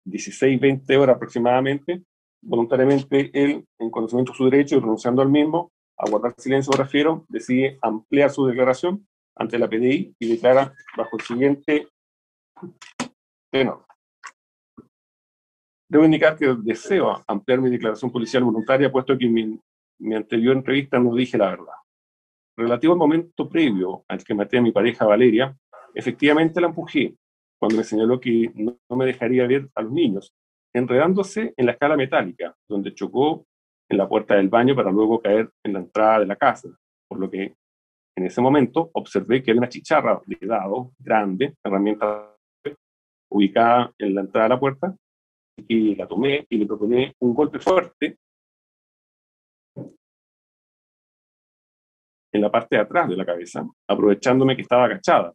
16:20 horas aproximadamente. Voluntariamente, él, en conocimiento de su derecho y renunciando al mismo, a guardar silencio, me refiero, decide ampliar su declaración ante la PDI y declara bajo el siguiente tenor. Debo indicar que deseo ampliar mi declaración policial voluntaria, puesto que mi mi anterior entrevista no dije la verdad. Relativo al momento previo al que maté a mi pareja Valeria, efectivamente la empujé cuando me señaló que no me dejaría ver a los niños, enredándose en la escala metálica, donde chocó en la puerta del baño para luego caer en la entrada de la casa, por lo que en ese momento observé que había una chicharra de dado grande, herramienta ubicada en la entrada de la puerta, y la tomé y le proponé un golpe fuerte en la parte de atrás de la cabeza, aprovechándome que estaba agachada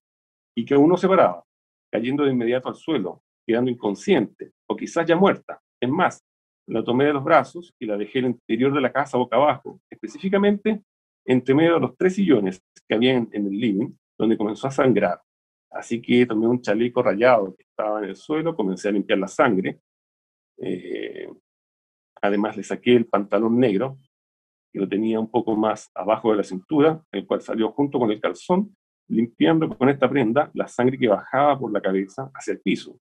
y que aún no se paraba, cayendo de inmediato al suelo, quedando inconsciente o quizás ya muerta. Es más, la tomé de los brazos y la dejé en el interior de la casa boca abajo, específicamente entre medio de los 3 sillones que había en el living, donde comenzó a sangrar. Así que tomé un chaleco rayado que estaba en el suelo, comencé a limpiar la sangre. Además le saqué el pantalón negro, que lo tenía un poco más abajo de la cintura, el cual salió junto con el calzón, limpiando con esta prenda la sangre que bajaba por la cabeza hacia el piso.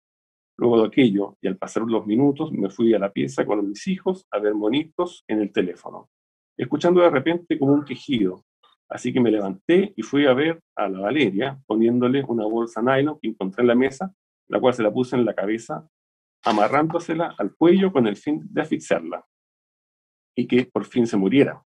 Luego de aquello, y al pasar los minutos, me fui a la pieza con mis hijos a ver monitos en el teléfono, escuchando de repente como un quejido. Así que me levanté y fui a ver a la Valeria, poniéndole una bolsa nylon que encontré en la mesa, la cual se la puse en la cabeza, amarrándosela al cuello con el fin de asfixiarla y que por fin se muriera.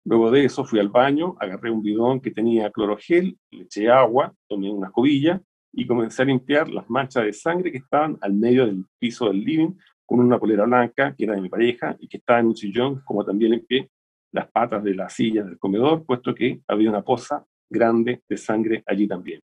Luego de eso fui al baño, agarré un bidón que tenía clorogel, le eché agua, tomé una escobilla y comencé a limpiar las manchas de sangre que estaban al medio del piso del living con una polera blanca que era de mi pareja y que estaba en un sillón, como también limpié las patas de las sillas del comedor, puesto que había una poza grande de sangre allí también.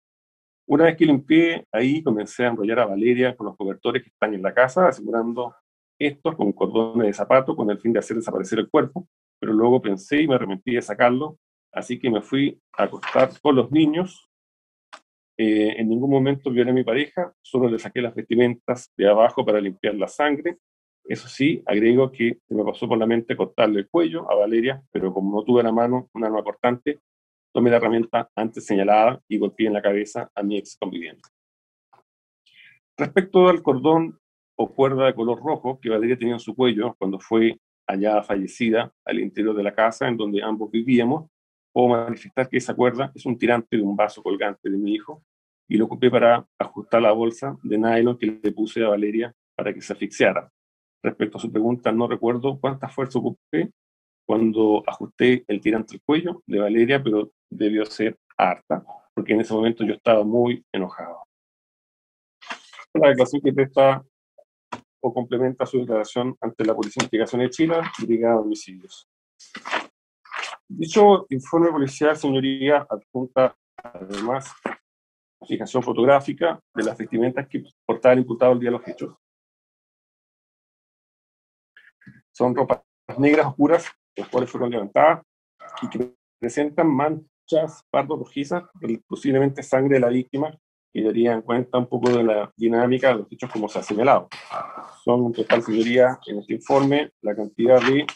Una vez que limpié, ahí comencé a enrollar a Valeria con los cobertores que están en la casa, asegurando estos con cordones de zapato con el fin de hacer desaparecer el cuerpo, pero luego pensé y me arrepentí de sacarlo, así que me fui a acostar con los niños. En ningún momento violé a mi pareja, solo le saqué las vestimentas de abajo para limpiar la sangre. Eso sí, agrego que se me pasó por la mente cortarle el cuello a Valeria, pero como no tuve a la mano un arma cortante, tomé la herramienta antes señalada y golpeé en la cabeza a mi ex conviviente. Respecto al cordón o cuerda de color rojo que Valeria tenía en su cuello cuando fue hallada fallecida al interior de la casa en donde ambos vivíamos, puedo manifestar que esa cuerda es un tirante de un vaso colgante de mi hijo y lo ocupé para ajustar la bolsa de nylon que le puse a Valeria para que se asfixiara. Respecto a su pregunta, no recuerdo cuánta fuerza ocupé cuando ajusté el tirante al cuello de Valeria, pero debió ser harta, porque en ese momento yo estaba muy enojado. La declaración que presta o complementa su declaración ante la Policía de Investigación de Chile, Brigada de Homicidios. Dicho informe policial, señoría, adjunta además fijación fotográfica de las vestimentas que portaba el imputado el día de los hechos. Son ropas negras oscuras, las cuales fueron levantadas y que presentan manchas pardo-rojizas, posiblemente sangre de la víctima, que darían cuenta un poco de la dinámica de los hechos como se ha señalado. Son en total, señoría, en este informe, la cantidad de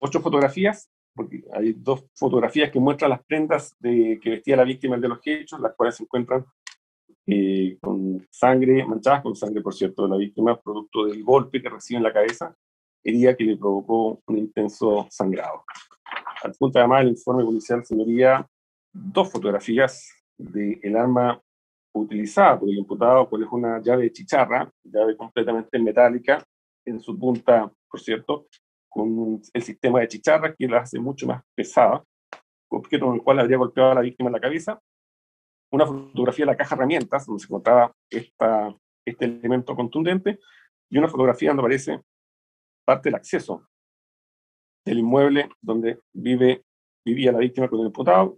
8 fotografías, porque hay 2 fotografías que muestran las prendas que vestía la víctima de los hechos, las cuales se encuentran con sangre, manchadas con sangre, por cierto, de la víctima, producto del golpe que recibe en la cabeza, herida que le provocó un intenso sangrado. Adjunta además el informe policial, señoría, 2 fotografías del arma utilizada por el imputado, cual es una llave de chicharra, llave completamente metálica, en su punta, por cierto, con el sistema de chicharra que la hace mucho más pesada, objeto con el cual habría golpeado a la víctima en la cabeza. Una fotografía de la caja de herramientas, donde se encontraba este elemento contundente, y una fotografía donde aparece parte del acceso del inmueble donde vivía la víctima con el imputado,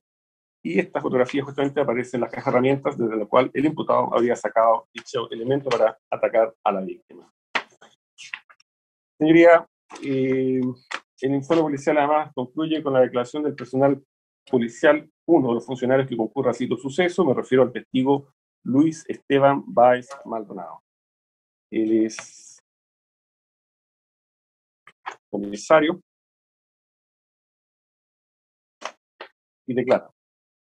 y esta fotografía justamente aparece en la caja de herramientas desde la cual el imputado habría sacado dicho elemento para atacar a la víctima. Señoría, el informe policial además concluye con la declaración del personal policial, uno de los funcionarios que concurra a cito suceso, me refiero al testigo Luis Esteban Báez Maldonado. Él es comisario y declara: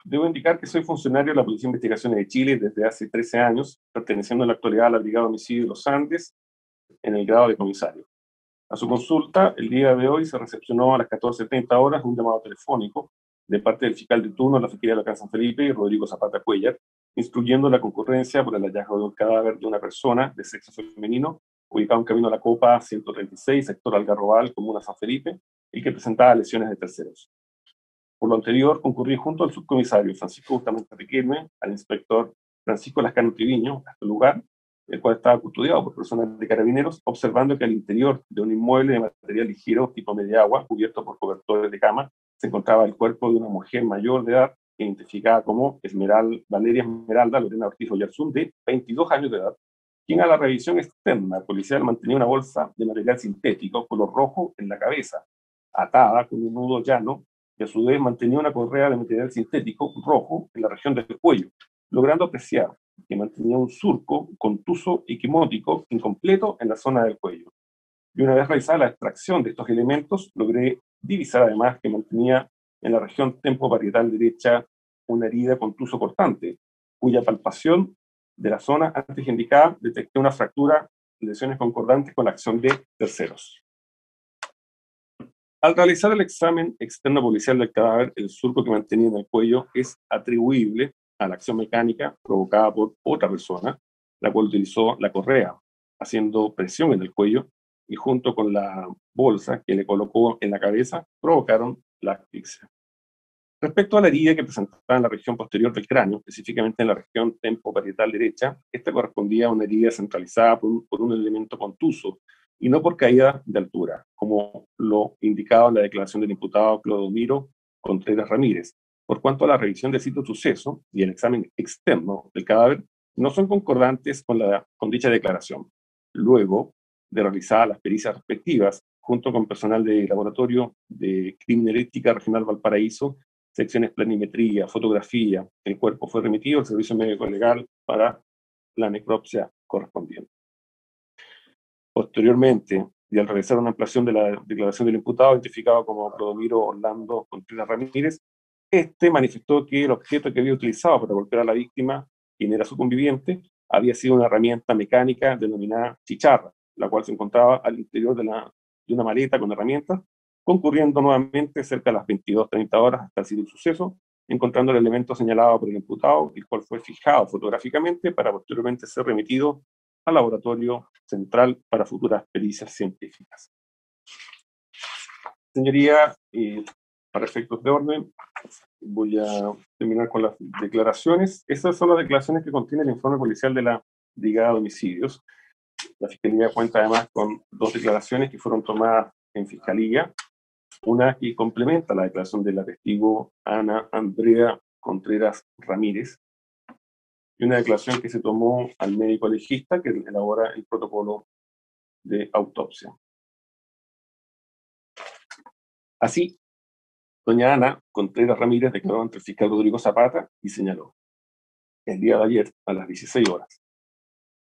Debo indicar que soy funcionario de la Policía de Investigaciones de Chile desde hace 13 años, perteneciendo en la actualidad a la Brigada de Homicidio de los Andes, en el grado de comisario. A su consulta, el día de hoy se recepcionó a las 14:30 horas un llamado telefónico de parte del fiscal de turno de la Fiscalía Local San Felipe, Rodrigo Zapata Cuellar, instruyendo la concurrencia por el hallazgo de un cadáver de una persona de sexo femenino ubicado en camino a la Copa 136, sector Algarrobal, comuna San Felipe, y que presentaba lesiones de terceros. Por lo anterior, concurrí junto al subcomisario Francisco Bustamante Riquelme, al inspector Francisco Lascano Triviño, a este lugar, el cual estaba custodiado por personal de carabineros, observando que al interior de un inmueble de material ligero tipo media agua, cubierto por cobertores de cama, se encontraba el cuerpo de una mujer mayor de edad, identificada como Valeria Esmeralda Lorena Ortiz Oyarzún, de 22 años de edad, quien a la revisión externa policial mantenía una bolsa de material sintético color rojo en la cabeza, atada con un nudo llano, y a su vez mantenía una correa de material sintético rojo en la región del cuello, logrando apreciar que mantenía un surco contuso y quimótico incompleto en la zona del cuello. Y una vez realizada la extracción de estos elementos, logré divisar además que mantenía en la región tempoparietal derecha una herida contuso cortante, cuya palpación de la zona antes indicada detecté una fractura, lesiones concordantes con la acción de terceros. Al realizar el examen externo policial del cadáver, el surco que mantenía en el cuello es atribuible a la acción mecánica provocada por otra persona, la cual utilizó la correa, haciendo presión en el cuello y junto con la bolsa que le colocó en la cabeza, provocaron la asfixia. Respecto a la herida que presentaba en la región posterior del cráneo, específicamente en la región tempoparietal derecha, esta correspondía a una herida centralizada por un elemento contuso y no por caída de altura, como lo indicaba la declaración del imputado Clodomiro Contreras Ramírez, por cuanto a la revisión del sitio de suceso y el examen externo del cadáver no son concordantes con dicha declaración. Luego de realizar las pericias respectivas, junto con personal de laboratorio de criminalística regional Valparaíso, secciones planimetría, fotografía, el cuerpo fue remitido al servicio médico legal para la necropsia correspondiente. Posteriormente, y al realizar una ampliación de la declaración del imputado, identificado como Clodomiro Orlando Contreras Ramírez, este manifestó que el objeto que había utilizado para golpear a la víctima, quien era su conviviente, había sido una herramienta mecánica denominada chicharra, la cual se encontraba al interior de una maleta con herramientas, concurriendo nuevamente cerca de las 22:30 horas hasta el sitio del suceso, encontrando el elemento señalado por el imputado, el cual fue fijado fotográficamente para posteriormente ser remitido al laboratorio central para futuras pericias científicas. Señoría, para efectos de orden, voy a terminar con las declaraciones. Esas son las declaraciones que contiene el informe policial de la Brigada de Homicidios. La Fiscalía cuenta además con 2 declaraciones que fueron tomadas en Fiscalía. Una que complementa la declaración de la testigo Ana Andrea Contreras Ramírez, y una declaración que se tomó al médico legista que elabora el protocolo de autopsia. Así, doña Ana Contreras Ramírez declaró ante el fiscal Rodrigo Zapata y señaló: el día de ayer, a las 16 horas.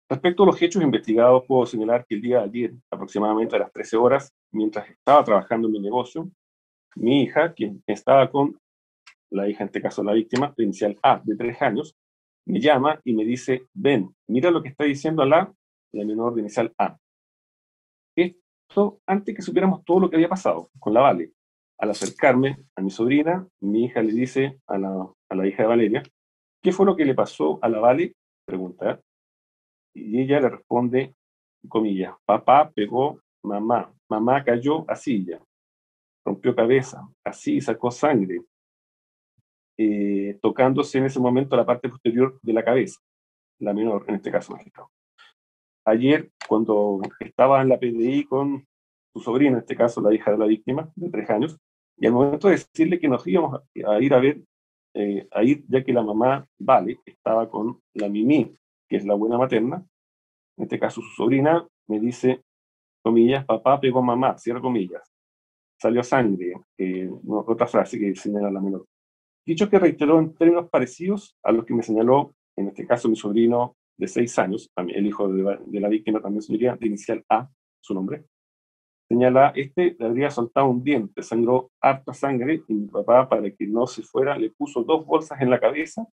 Respecto a los hechos investigados, puedo señalar que el día de ayer, aproximadamente a las 13 horas, mientras estaba trabajando en mi negocio, mi hija, quien estaba con la hija, en este caso la víctima, de inicial A, de 3 años, me llama y me dice: ven, mira lo que está diciendo la menor de inicial A. Esto antes que supiéramos todo lo que había pasado con la Vale. Al acercarme a mi sobrina, mi hija le dice a la hija de Valeria: ¿qué fue lo que le pasó a la Vale? Pregunta. Y ella le responde, comillas: papá pegó mamá, mamá cayó a silla, rompió cabeza, así sacó sangre, tocándose en ese momento la parte posterior de la cabeza, la menor en este caso magistrado. Ayer, cuando estaba en la PDI con su sobrina, en este caso la hija de la víctima, de 3 años, y al momento de decirle que nos íbamos a ir a ver, ya que la mamá Vale estaba con la Mimi, que es la abuela materna, en este caso su sobrina, me dice, comillas: papá pegó a mamá, cierra comillas, salió sangre, otra frase que señala la menor. Dicho que reiteró en términos parecidos a los que me señaló, en este caso, mi sobrino de 6 años, el hijo de la víctima también señoría, de inicial A, su nombre, Señala, le habría soltado un diente, sangró harta sangre, y mi papá, para que no se fuera, le puso 2 bolsas en la cabeza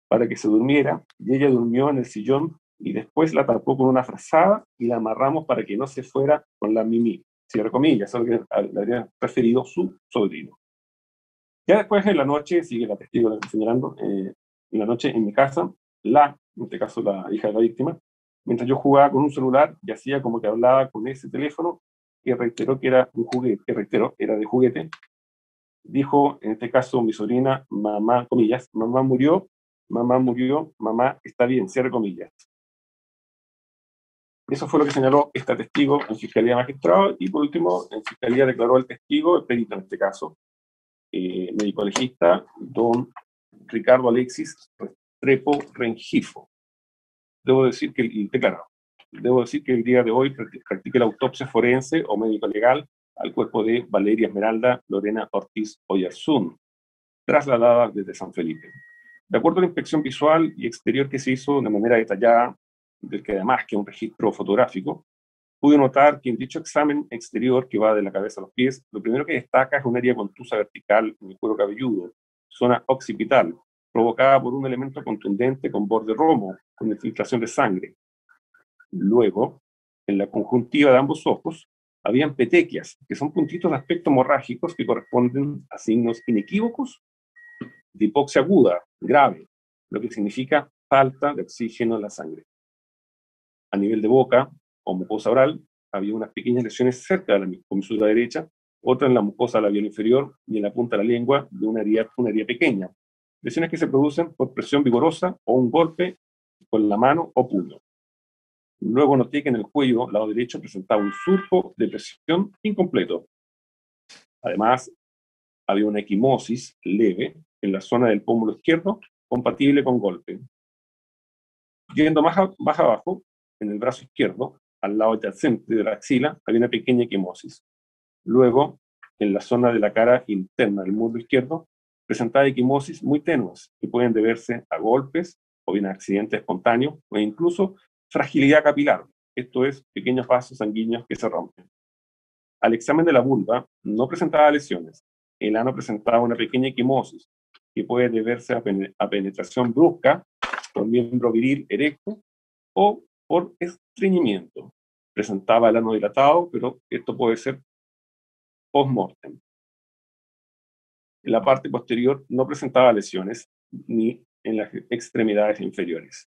para que se durmiera, y ella durmió en el sillón, y después la tapó con una frazada y la amarramos para que no se fuera con la Mimi. Cierre comillas, eso es lo que le habría referido su sobrino. Ya después, en la noche, sigue la testigo la señalando, en la noche en mi casa, en este caso la hija de la víctima, mientras yo jugaba con un celular y hacía como que hablaba con ese teléfono, que reiteró que era un juguete, que reiteró era de juguete, dijo, en este caso, mi sobrina, mamá, comillas, mamá murió, mamá está bien, cierre comillas. Eso fue lo que señaló esta testigo en Fiscalía Magistrado, y por último, en Fiscalía declaró el testigo, el perito en este caso, médico legista, don Ricardo Alexis Restrepo Rengifo. Debo decir que el día de hoy practiqué la autopsia forense o médico legal al cuerpo de Valeria Esmeralda Lorena Ortiz Oyarzún, trasladada desde San Felipe. De acuerdo a la inspección visual y exterior que se hizo de manera detallada, del que además que un registro fotográfico, pude notar que en dicho examen exterior que va de la cabeza a los pies, lo primero que destaca es una herida contusa vertical en el cuero cabelludo, zona occipital, provocada por un elemento contundente con borde romo, con infiltración de sangre. Luego, en la conjuntiva de ambos ojos, habían petequias, que son puntitos de aspecto hemorrágicos que corresponden a signos inequívocos de hipoxia aguda, grave, lo que significa falta de oxígeno en la sangre. A nivel de boca o mucosa oral, había unas pequeñas lesiones cerca de la comisura derecha, otra en la mucosa labial inferior y en la punta de la lengua de una herida pequeña. Lesiones que se producen por presión vigorosa o un golpe con la mano o puño. Luego noté que en el cuello, lado derecho, presentaba un surco de presión incompleto. Además, había una equimosis leve en la zona del pómulo izquierdo, compatible con golpe. Yendo más abajo, en el brazo izquierdo, al lado adyacente de la axila, había una pequeña equimosis. Luego, en la zona de la cara interna del muslo izquierdo, presentaba equimosis muy tenues, que pueden deberse a golpes, o bien a accidentes espontáneos, o incluso fragilidad capilar, esto es, pequeños vasos sanguíneos que se rompen. Al examen de la vulva, no presentaba lesiones. El ano presentaba una pequeña equimosis, que puede deberse a penetración brusca por miembro viril erecto o por estreñimiento. Presentaba el ano dilatado, pero esto puede ser post-mortem. En la parte posterior no presentaba lesiones, ni en las extremidades inferiores.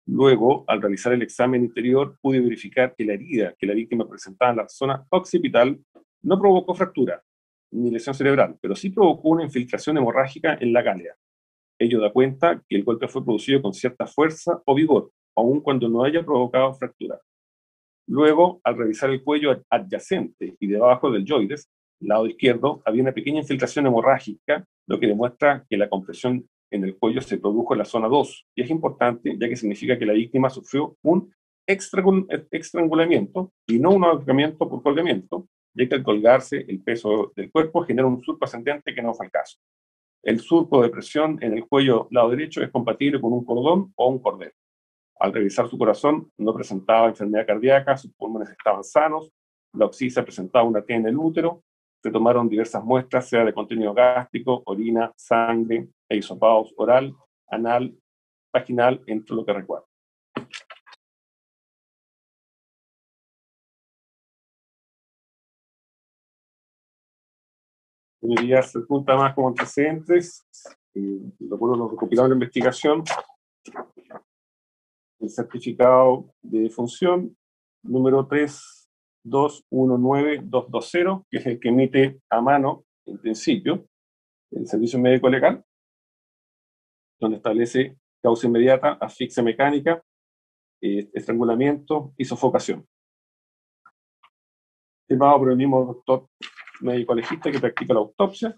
Luego, al realizar el examen interior, pude verificar que la herida que la víctima presentaba en la zona occipital no provocó fractura ni lesión cerebral, pero sí provocó una infiltración hemorrágica en la gálea. Ello da cuenta que el golpe fue producido con cierta fuerza o vigor, aun cuando no haya provocado fractura. Luego, al revisar el cuello adyacente y debajo del yoides, lado izquierdo, había una pequeña infiltración hemorrágica, lo que demuestra que la compresión en el cuello se produjo en la zona 2, y es importante ya que significa que la víctima sufrió un estrangulamiento y no un ahorcamiento por colgamiento, ya que al colgarse el peso del cuerpo genera un surco ascendente que no fue el caso. El surco de presión en el cuello lado derecho es compatible con un cordón o un cordel. Al revisar su corazón, no presentaba enfermedad cardíaca, sus pulmones estaban sanos, la oxisa presentaba una T en el útero, se tomaron diversas muestras, sea de contenido gástrico, orina, sangre, e hisopados oral, anal, vaginal, entre lo que recuerdo. Señorías, se junta más como antecedentes, de acuerdo a lo recopilado en la investigación, el certificado de defunción número 3219220, que es el que emite a mano, en principio, el Servicio Médico Legal, donde establece causa inmediata, asfixia mecánica, estrangulamiento y sofocación. Firmado por el mismo doctor médico legista que practica la autopsia,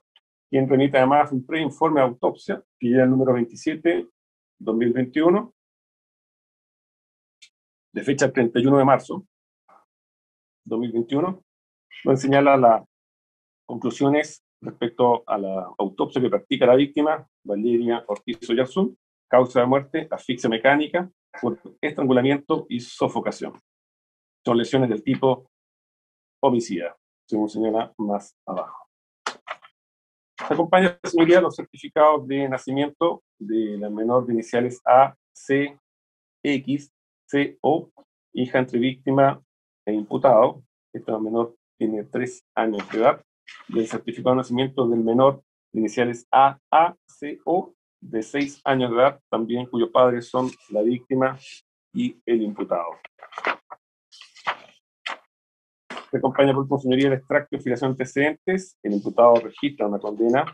quien remite además un preinforme de autopsia, que lleva el número 27/2021, de fecha 31 de marzo 2021, donde señala las conclusiones respecto a la autopsia que practica la víctima, Valeria Ortiz Oyarzún, causa de muerte, asfixia mecánica, por estrangulamiento y sofocación. Son lesiones del tipo homicida, según señala más abajo. Se acompaña, señoría, los certificados de nacimiento de la menor de iniciales A, C, X, C, O, hija entre víctima e imputado. Esta menor tiene 3 años de edad. Del certificado de nacimiento del menor de iniciales A, C, O, de 6 años de edad, también cuyos padres son la víctima y el imputado. Se acompaña por último, señoría, el extracto de filiación de antecedentes. El imputado registra una condena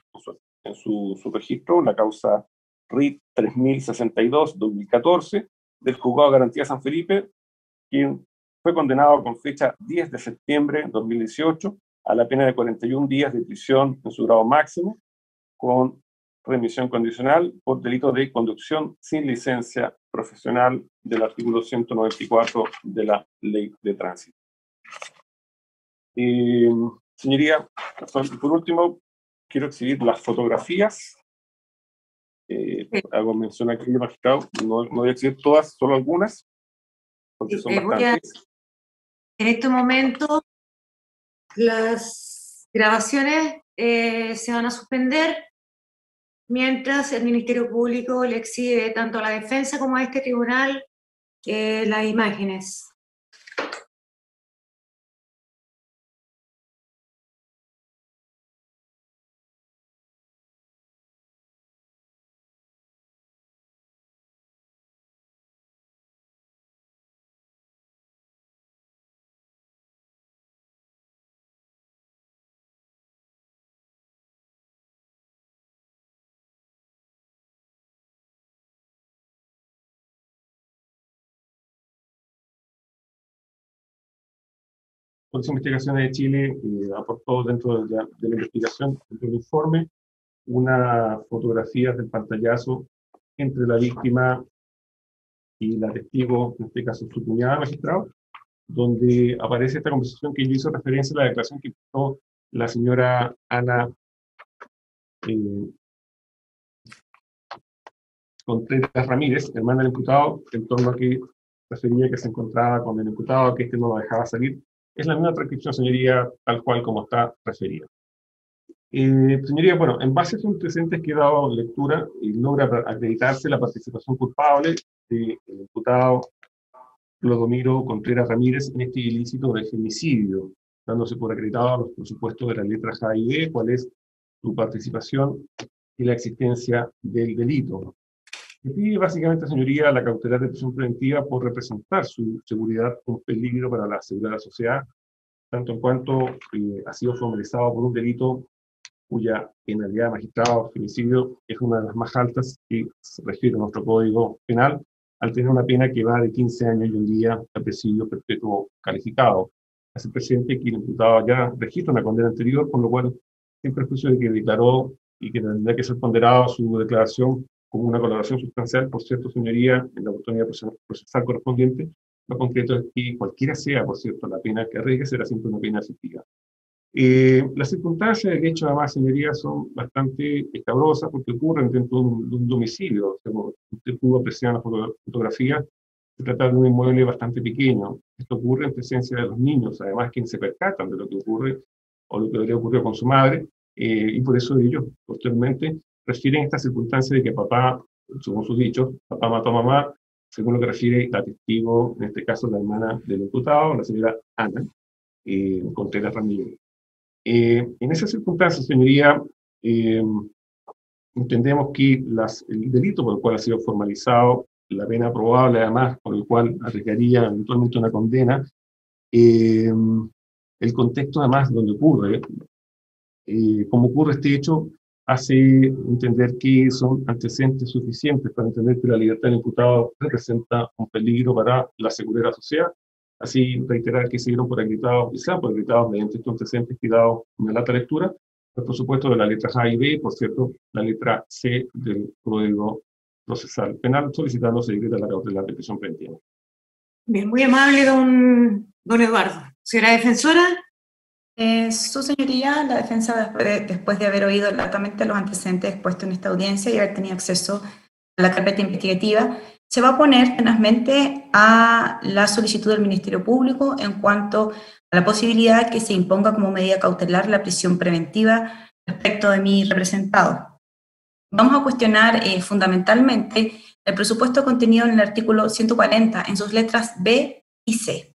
en su registro, la causa RIT 3062-2014 del Juzgado de Garantía San Felipe, quien fue condenado con fecha 10 de septiembre de 2018 a la pena de 41 días de prisión en su grado máximo, con remisión condicional por delito de conducción sin licencia profesional del artículo 194 de la Ley de Tránsito. Señoría, por último, quiero exhibir las fotografías. Hago mención aquí, magistrado, no voy a exhibir todas, solo algunas, porque son bastantes. En este momento, las grabaciones se van a suspender mientras el Ministerio Público le exhibe tanto a la defensa como a este tribunal las imágenes. La Policía de Investigaciones de Chile aportó dentro de la investigación, dentro del informe, una fotografía del pantallazo entre la víctima y la testigo, en este caso su cuñada, magistrado, donde aparece esta conversación que yo hizo referencia a la declaración que hizo la señora Ana Contreras Ramírez, hermana del imputado, en torno a que refería que se encontraba con el imputado, que este no lo dejaba salir. Es la misma transcripción, señoría, tal cual como está referida. Señoría, bueno, en base a sus antecedentes que he dado lectura, logra acreditarse la participación culpable del imputado Clodomiro Contreras Ramírez en este ilícito de femicidio, dándose por acreditado los presupuestos de las letras A y B, cuál es su participación y la existencia del delito. Le pide básicamente, señoría, la cautelar de prisión preventiva por representar su seguridad un peligro para la seguridad de la sociedad, tanto en cuanto ha sido formalizado por un delito cuya penalidad de magistrado, femicidio, es una de las más altas que se refiere a nuestro Código Penal, al tener una pena que va de 15 años y un día a presidio perpetuo calificado. Hace presente que el imputado ya registra una condena anterior, con lo cual, sin perjuicio de que declaró y que tendría que ser ponderado su declaración como una colaboración sustancial, por cierto, señoría, en la oportunidad procesal correspondiente, lo concreto es que cualquiera sea, por cierto, la pena que arriesgue será siempre una pena efectiva. Las circunstancias del hecho, además, señorías, son bastante escabrosas porque ocurren dentro de un domicilio. O sea, como usted pudo apreciar en la fotografía, se trata de un inmueble bastante pequeño. Esto ocurre en presencia de los niños, además, quienes se percatan de lo que ocurre o lo que habría ocurrido con su madre, y por eso ellos, posteriormente, refieren esta circunstancia de que papá, según sus dichos, papá mató a mamá, según lo que refiere la testigo, en este caso la hermana del imputado, la señora Ana Contreras Ramírez. En esas circunstancias, señoría, entendemos que el delito por el cual ha sido formalizado, la pena probable además por el cual arriesgaría eventualmente una condena, el contexto además donde ocurre, como ocurre este hecho, hace entender que son antecedentes suficientes para entender que la libertad del imputado representa un peligro para la seguridad de la sociedad. Así, reiterar que se dieron por acreditados, y sean por acreditados mediante estos antecedentes que he dado en la alta lectura, pues, por supuesto, de la letra A y B, por cierto, la letra C del Código Procesal Penal, solicitando se decreta la cautelar de prisión preventiva. Bien, muy amable, don Eduardo. Señora defensora. Su señoría, la defensa, después de haber oído latamente los antecedentes expuestos en esta audiencia y haber tenido acceso a la carpeta investigativa, se va a oponer tenazmente a la solicitud del Ministerio Público en cuanto a la posibilidad que se imponga como medida cautelar la prisión preventiva respecto de mi representado. Vamos a cuestionar fundamentalmente el presupuesto contenido en el artículo 140 en sus letras B y C.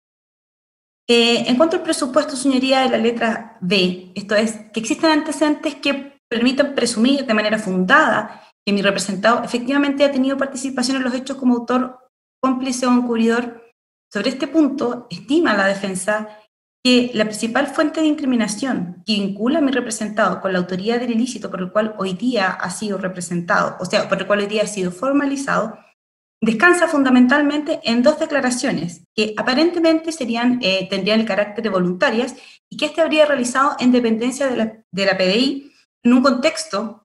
En cuanto al presupuesto, señoría, de la letra B, esto es, que existen antecedentes que permitan presumir de manera fundada que mi representado efectivamente ha tenido participación en los hechos como autor, cómplice o encubridor. Sobre este punto, estima la defensa que la principal fuente de incriminación que vincula a mi representado con la autoría del ilícito por el cual hoy día ha sido representado, o sea, por el cual hoy día ha sido formalizado, descansa fundamentalmente en dos declaraciones que aparentemente tendrían el carácter de voluntarias y que este habría realizado en dependencia de la PDI en un contexto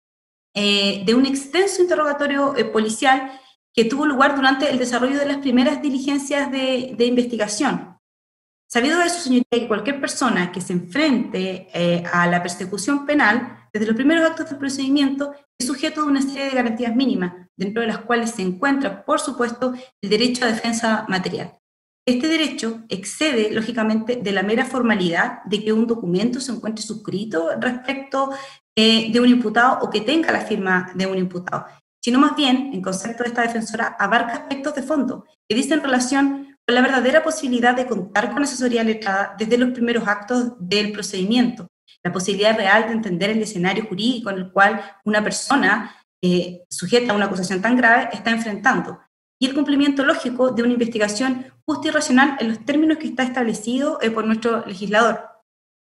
de un extenso interrogatorio policial que tuvo lugar durante el desarrollo de las primeras diligencias de investigación. Sabido eso, señoría, que cualquier persona que se enfrente a la persecución penal, desde los primeros actos del procedimiento, es sujeto de una serie de garantías mínimas, dentro de las cuales se encuentra, por supuesto, el derecho a defensa material. Este derecho excede, lógicamente, de la mera formalidad de que un documento se encuentre suscrito respecto de un imputado o que tenga la firma de un imputado, sino más bien, en concepto de esta defensora, abarca aspectos de fondo que dicen relación con la verdadera posibilidad de contar con asesoría letrada desde los primeros actos del procedimiento, la posibilidad real de entender el escenario jurídico en el cual una persona sujeta a una acusación tan grave está enfrentando, y el cumplimiento lógico de una investigación justa y racional en los términos que está establecido por nuestro legislador.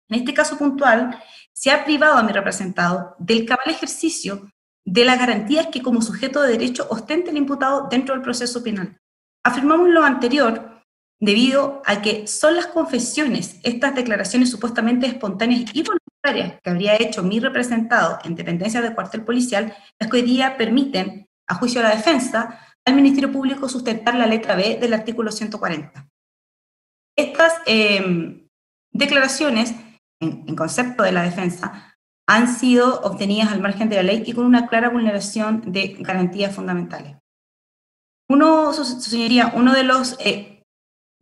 En este caso puntual, se ha privado a mi representado del cabal ejercicio de las garantías que como sujeto de derecho ostenta el imputado dentro del proceso penal. Afirmamos lo anterior debido a que son las confesiones, estas declaraciones supuestamente espontáneas y voluntarias que habría hecho mi representado en dependencia del cuartel policial, las que hoy día permiten, a juicio de la defensa, al Ministerio Público sustentar la letra B del artículo 140. Estas declaraciones, en concepto de la defensa, han sido obtenidas al margen de la ley y con una clara vulneración de garantías fundamentales. Su señoría, uno de los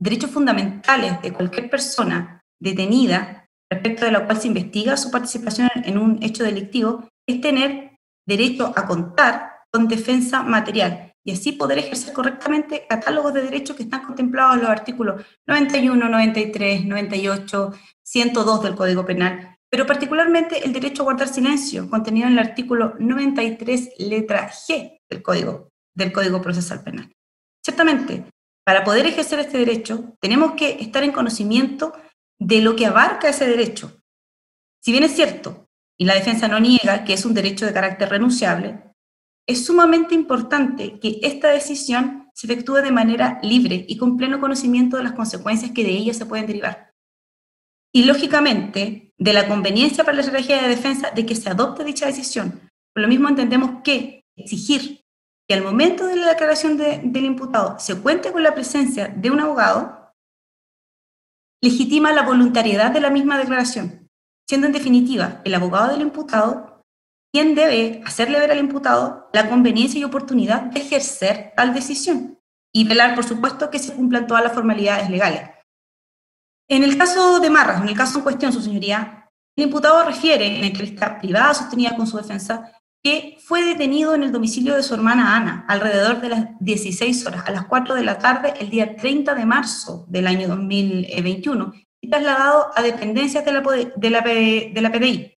derechos fundamentales de cualquier persona detenida respecto de la cual se investiga su participación en un hecho delictivo es tener derecho a contar con defensa material y así poder ejercer correctamente catálogos de derechos que están contemplados en los artículos 91, 93, 98, 102 del Código Penal, pero particularmente el derecho a guardar silencio, contenido en el artículo 93, letra G del Código Procesal Penal. Ciertamente, para poder ejercer este derecho, tenemos que estar en conocimiento de lo que abarca ese derecho. Si bien es cierto, y la defensa no niega que es un derecho de carácter renunciable, es sumamente importante que esta decisión se efectúe de manera libre y con pleno conocimiento de las consecuencias que de ella se pueden derivar. Y, lógicamente, de la conveniencia para la estrategia de defensa de que se adopte dicha decisión. Por lo mismo entendemos que exigir que al momento de la declaración del imputado se cuente con la presencia de un abogado legitima la voluntariedad de la misma declaración, siendo en definitiva el abogado del imputado quien debe hacerle ver al imputado la conveniencia y oportunidad de ejercer tal decisión y velar, por supuesto, que se cumplan todas las formalidades legales. En el caso de Marras, en el caso en cuestión, su señoría, el imputado refiere en entrevista privada sostenida con su defensa que fue detenido en el domicilio de su hermana Ana alrededor de las 16 horas, a las 4 de la tarde, el día 30 de marzo del año 2021, y trasladado a dependencias de la PDI,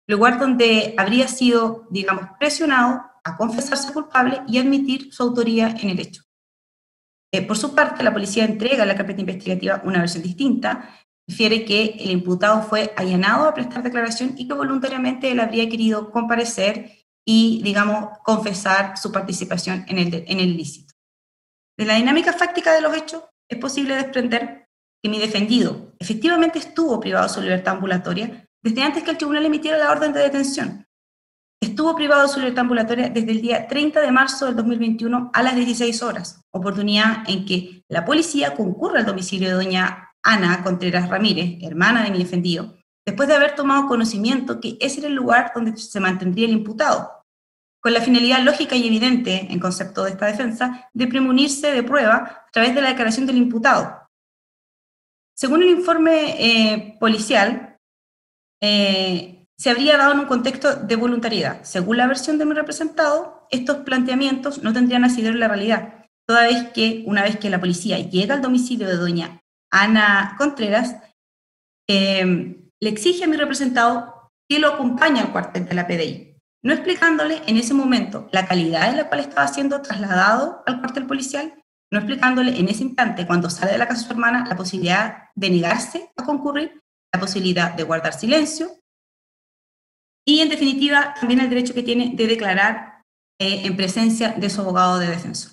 lugar donde habría sido, digamos, presionado a confesarse culpable y admitir su autoría en el hecho. Por su parte, la policía entrega a la carpeta investigativa una versión distinta, refiere que el imputado fue allanado a prestar declaración y que voluntariamente él habría querido comparecer y, digamos, confesar su participación en el ilícito. De la dinámica fáctica de los hechos, es posible desprender que mi defendido efectivamente estuvo privado de su libertad ambulatoria desde antes que el tribunal emitiera la orden de detención. Estuvo privado de su libertad ambulatoria desde el día 30 de marzo del 2021 a las 16 horas, oportunidad en que la policía concurre al domicilio de doña Ana Contreras Ramírez, hermana de mi defendido, después de haber tomado conocimiento que ese era el lugar donde se mantendría el imputado. con la finalidad lógica y evidente, en concepto de esta defensa, de premunirse de prueba a través de la declaración del imputado. Según el informe policial, se habría dado en un contexto de voluntariedad. Según la versión de mi representado, estos planteamientos no tendrían asidero en la realidad, toda vez que, una vez que la policía llega al domicilio de doña Ana Contreras, le exige a mi representado que lo acompañe al cuartel de la PDI, no explicándole en ese momento la calidad en la cual estaba siendo trasladado al cuartel policial, no explicándole en ese instante, cuando sale de la casa de su hermana, la posibilidad de negarse a concurrir, la posibilidad de guardar silencio, y en definitiva también el derecho que tiene de declarar en presencia de su abogado de defensor.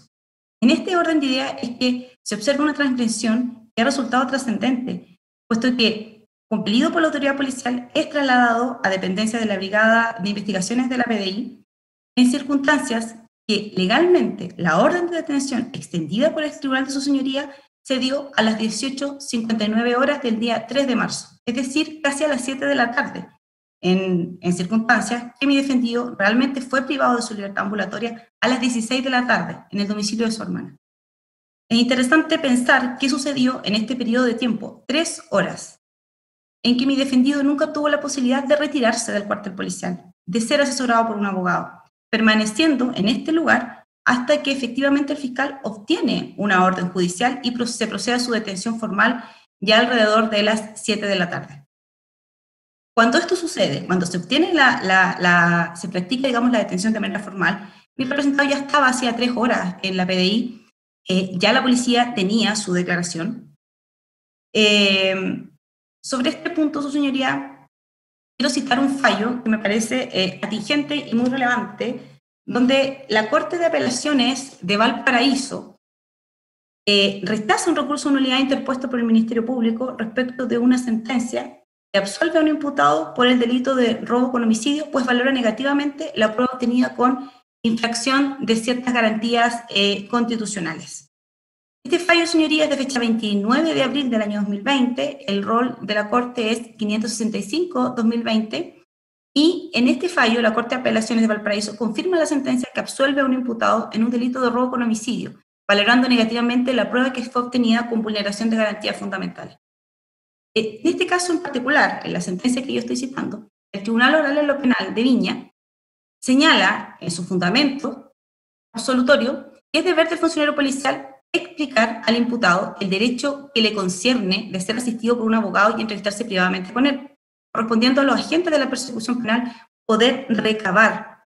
En este orden de ideas es que se observa una transgresión que ha resultado trascendente, puesto que, compelido por la autoridad policial, es trasladado a dependencia de la Brigada de Investigaciones de la PDI en circunstancias que legalmente la orden de detención extendida por el Tribunal de su Señoría se dio a las 18:59 horas del día 3 de marzo, es decir, casi a las 7 de la tarde, en circunstancias que mi defendido realmente fue privado de su libertad ambulatoria a las 16 de la tarde en el domicilio de su hermana. Es interesante pensar qué sucedió en este periodo de tiempo, 3 horas, en que mi defendido nunca tuvo la posibilidad de retirarse del cuartel policial, de ser asesorado por un abogado, permaneciendo en este lugar hasta que efectivamente el fiscal obtiene una orden judicial y se procede a su detención formal ya alrededor de las 7 de la tarde. Cuando esto sucede, cuando se obtiene se practica, digamos, la detención de manera formal, mi representado ya estaba hacía 3 horas en la PDI, ya la policía tenía su declaración. Sobre este punto, su señoría, quiero citar un fallo que me parece atingente y muy relevante, donde la Corte de Apelaciones de Valparaíso rechaza un recurso de nulidad interpuesto por el Ministerio Público respecto de una sentencia que absuelve a un imputado por el delito de robo con homicidio, pues valora negativamente la prueba obtenida con infracción de ciertas garantías constitucionales. Este fallo, señorías, es de fecha 29 de abril del año 2020, el rol de la Corte es 565-2020, y en este fallo la Corte de Apelaciones de Valparaíso confirma la sentencia que absuelve a un imputado en un delito de robo con homicidio, valorando negativamente la prueba que fue obtenida con vulneración de garantías fundamentales. En este caso en particular, en la sentencia que yo estoy citando, el Tribunal Oral en lo Penal de Viña señala en su fundamento absolutorio que es deber del funcionario policial explicar al imputado el derecho que le concierne de ser asistido por un abogado y entrevistarse privadamente con él, correspondiendo a los agentes de la persecución penal poder recabar,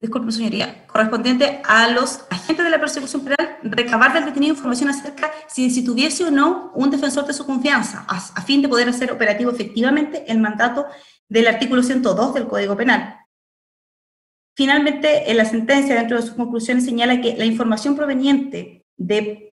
disculpe, señoría, correspondiente a los agentes de la persecución penal recabar del detenido información acerca si tuviese o no un defensor de su confianza, a fin de poder hacer operativo efectivamente el mandato del artículo 102 del Código Penal. Finalmente, en la sentencia, dentro de sus conclusiones, señala que la información proveniente de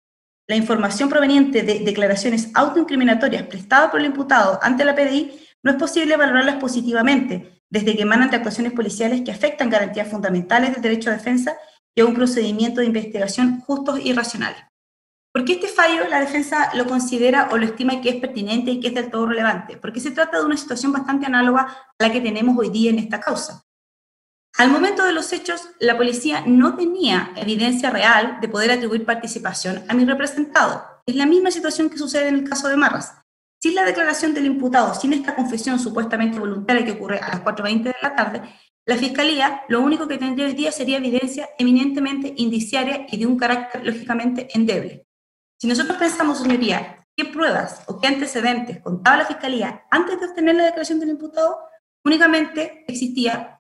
declaraciones autoincriminatorias prestadas por el imputado ante la PDI no es posible valorarlas positivamente, desde que emanan de actuaciones policiales que afectan garantías fundamentales del derecho a defensa y a un procedimiento de investigación justos y racionales. ¿Por qué este fallo la defensa lo considera o lo estima que es pertinente y que es del todo relevante? Porque se trata de una situación bastante análoga a la que tenemos hoy día en esta causa. Al momento de los hechos, la policía no tenía evidencia real de poder atribuir participación a mi representado. Es la misma situación que sucede en el caso de Marras. Sin la declaración del imputado, sin esta confesión supuestamente voluntaria que ocurre a las 4:20 de la tarde, la Fiscalía lo único que tendría hoy día sería evidencia eminentemente indiciaria y de un carácter lógicamente endeble. Si nosotros pensamos, señoría, qué pruebas o qué antecedentes contaba la Fiscalía antes de obtener la declaración del imputado, únicamente existía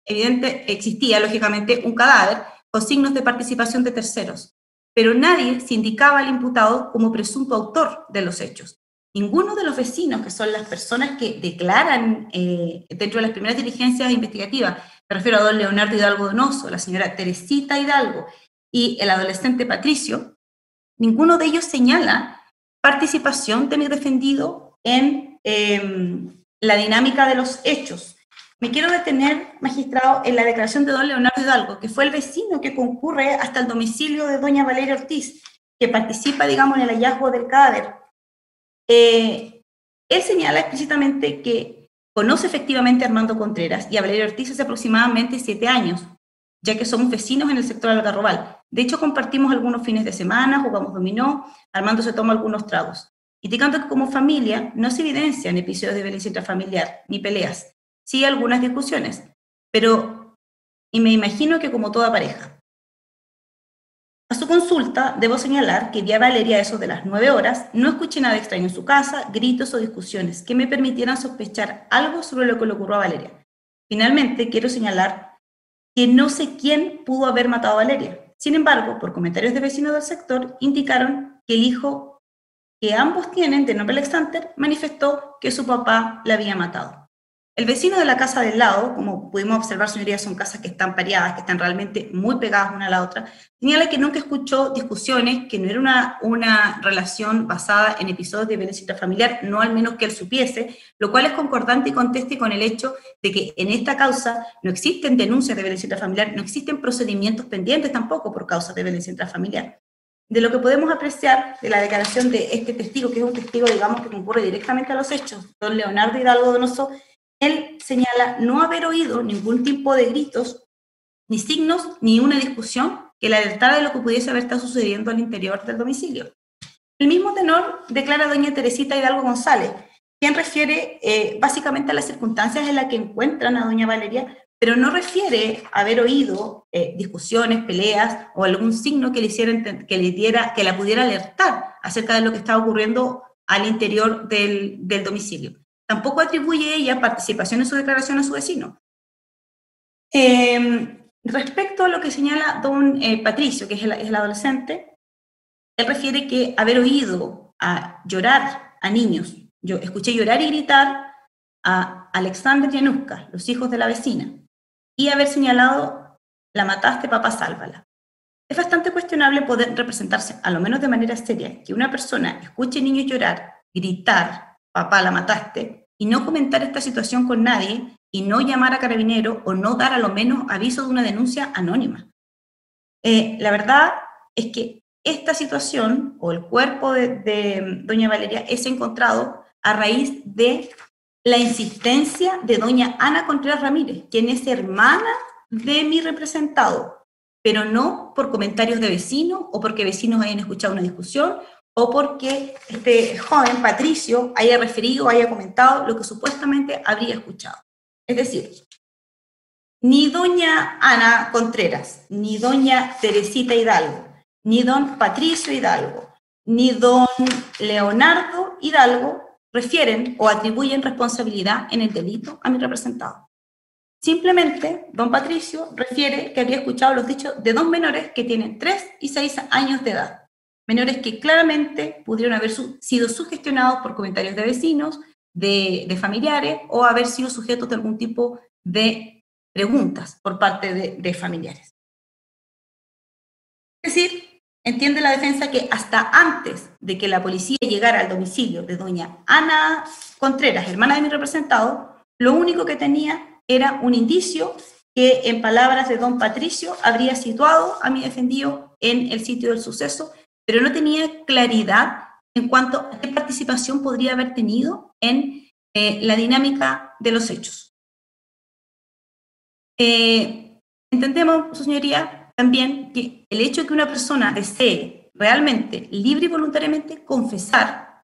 lógicamente un cadáver con signos de participación de terceros, pero nadie se indicaba al imputado como presunto autor de los hechos. Ninguno de los vecinos, que son las personas que declaran dentro de las primeras diligencias investigativas, me refiero a don Leonardo Hidalgo Donoso, la señora Teresita Hidalgo y el adolescente Patricio, ninguno de ellos señala participación de mi defendido en la dinámica de los hechos. Me quiero detener, magistrado, en la declaración de don Leonardo Hidalgo, que fue el vecino que concurre hasta el domicilio de doña Valeria Ortiz, que participa, digamos, en el hallazgo del cadáver. Él señala explícitamente que conoce efectivamente a Armando Contreras y a Valeria Ortiz hace aproximadamente 7 años, ya que somos vecinos en el sector Algarrobal. De hecho, compartimos algunos fines de semana, jugamos dominó, Armando se toma algunos tragos. Indicando que como familia no se evidencian episodios de violencia intrafamiliar, ni peleas, sí algunas discusiones, pero, y me imagino que como toda pareja. A su consulta, debo señalar que vi a Valeria a eso de las 9 horas, no escuché nada extraño en su casa, gritos o discusiones que me permitieran sospechar algo sobre lo que le ocurrió a Valeria. Finalmente, quiero señalar que no sé quién pudo haber matado a Valeria. Sin embargo, por comentarios de vecinos del sector, indicaron que el hijo que ambos tienen, de nombre Alexander, manifestó que su papá la había matado. El vecino de la casa del lado, como pudimos observar, señorías, son casas que están pareadas, que están realmente muy pegadas una a la otra, señala que nunca escuchó discusiones, que no era una relación basada en episodios de violencia intrafamiliar, no al menos que él supiese, lo cual es concordante y conteste con el hecho de que en esta causa no existen denuncias de violencia intrafamiliar, no existen procedimientos pendientes tampoco por causas de violencia intrafamiliar. De lo que podemos apreciar de la declaración de este testigo, que es un testigo, digamos, que concurre directamente a los hechos, don Leonardo Hidalgo Donoso, él señala no haber oído ningún tipo de gritos, ni signos, ni una discusión que le alertara de lo que pudiese haber estado sucediendo al interior del domicilio. El mismo tenor declara doña Teresita Hidalgo González, quien refiere básicamente a las circunstancias en las que encuentran a doña Valeria, pero no refiere haber oído discusiones, peleas o algún signo que que la pudiera alertar acerca de lo que estaba ocurriendo al interior del domicilio. Tampoco atribuye ella participación en su declaración a su vecino. Respecto a lo que señala don Patricio, que es el adolescente, él refiere que haber oído a llorar a niños. Yo escuché llorar y gritar a Alexander y Anuska, los hijos de la vecina, y haber señalado, la mataste, papá, sálvala. Es bastante cuestionable poder representarse, a lo menos de manera seria, que una persona escuche niños llorar, gritar, papá, la mataste, y no comentar esta situación con nadie, y no llamar a carabinero, o no dar a lo menos aviso de una denuncia anónima. La verdad es que esta situación, o el cuerpo de doña Valeria, es encontrado a raíz de la insistencia de doña Ana Contreras Ramírez, quien es hermana de mi representado, pero no por comentarios de vecinos, o porque vecinos hayan escuchado una discusión, o porque este joven, Patricio, haya referido o haya comentado lo que supuestamente habría escuchado. Es decir, ni doña Ana Contreras, ni doña Teresita Hidalgo, ni don Patricio Hidalgo, ni don Leonardo Hidalgo refieren o atribuyen responsabilidad en el delito a mi representado. Simplemente, don Patricio refiere que había escuchado los dichos de dos menores que tienen 3 y 6 años de edad. Menores que claramente pudieron haber sido sugestionados por comentarios de vecinos, de familiares, o haber sido sujetos de algún tipo de preguntas por parte de familiares. Es decir, entiende la defensa que hasta antes de que la policía llegara al domicilio de doña Ana Contreras, hermana de mi representado, lo único que tenía era un indicio que, en palabras de don Patricio, habría situado a mi defendido en el sitio del suceso, pero no tenía claridad en cuanto a qué participación podría haber tenido en la dinámica de los hechos. Entendemos, su señoría, también que el hecho de que una persona desee realmente, libre y voluntariamente, confesar,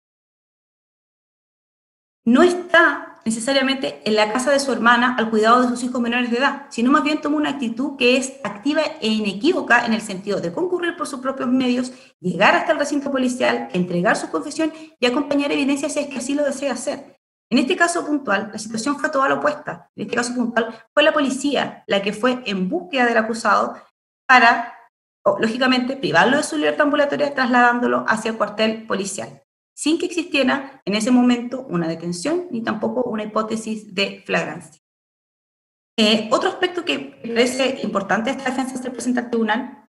no está necesariamente en la casa de su hermana al cuidado de sus hijos menores de edad, sino más bien toma una actitud que es activa e inequívoca en el sentido de concurrir por sus propios medios, llegar hasta el recinto policial, entregar su confesión y acompañar evidencias si es que así lo desea hacer. En este caso puntual, la situación fue toda la opuesta. En este caso puntual, fue la policía la que fue en búsqueda del acusado para, lógicamente, privarlo de su libertad ambulatoria, trasladándolo hacia el cuartel policial, sin que existiera en ese momento una detención ni tampoco una hipótesis de flagrancia. Otro aspecto que me parece importante de esta defensa se presenta al tribunal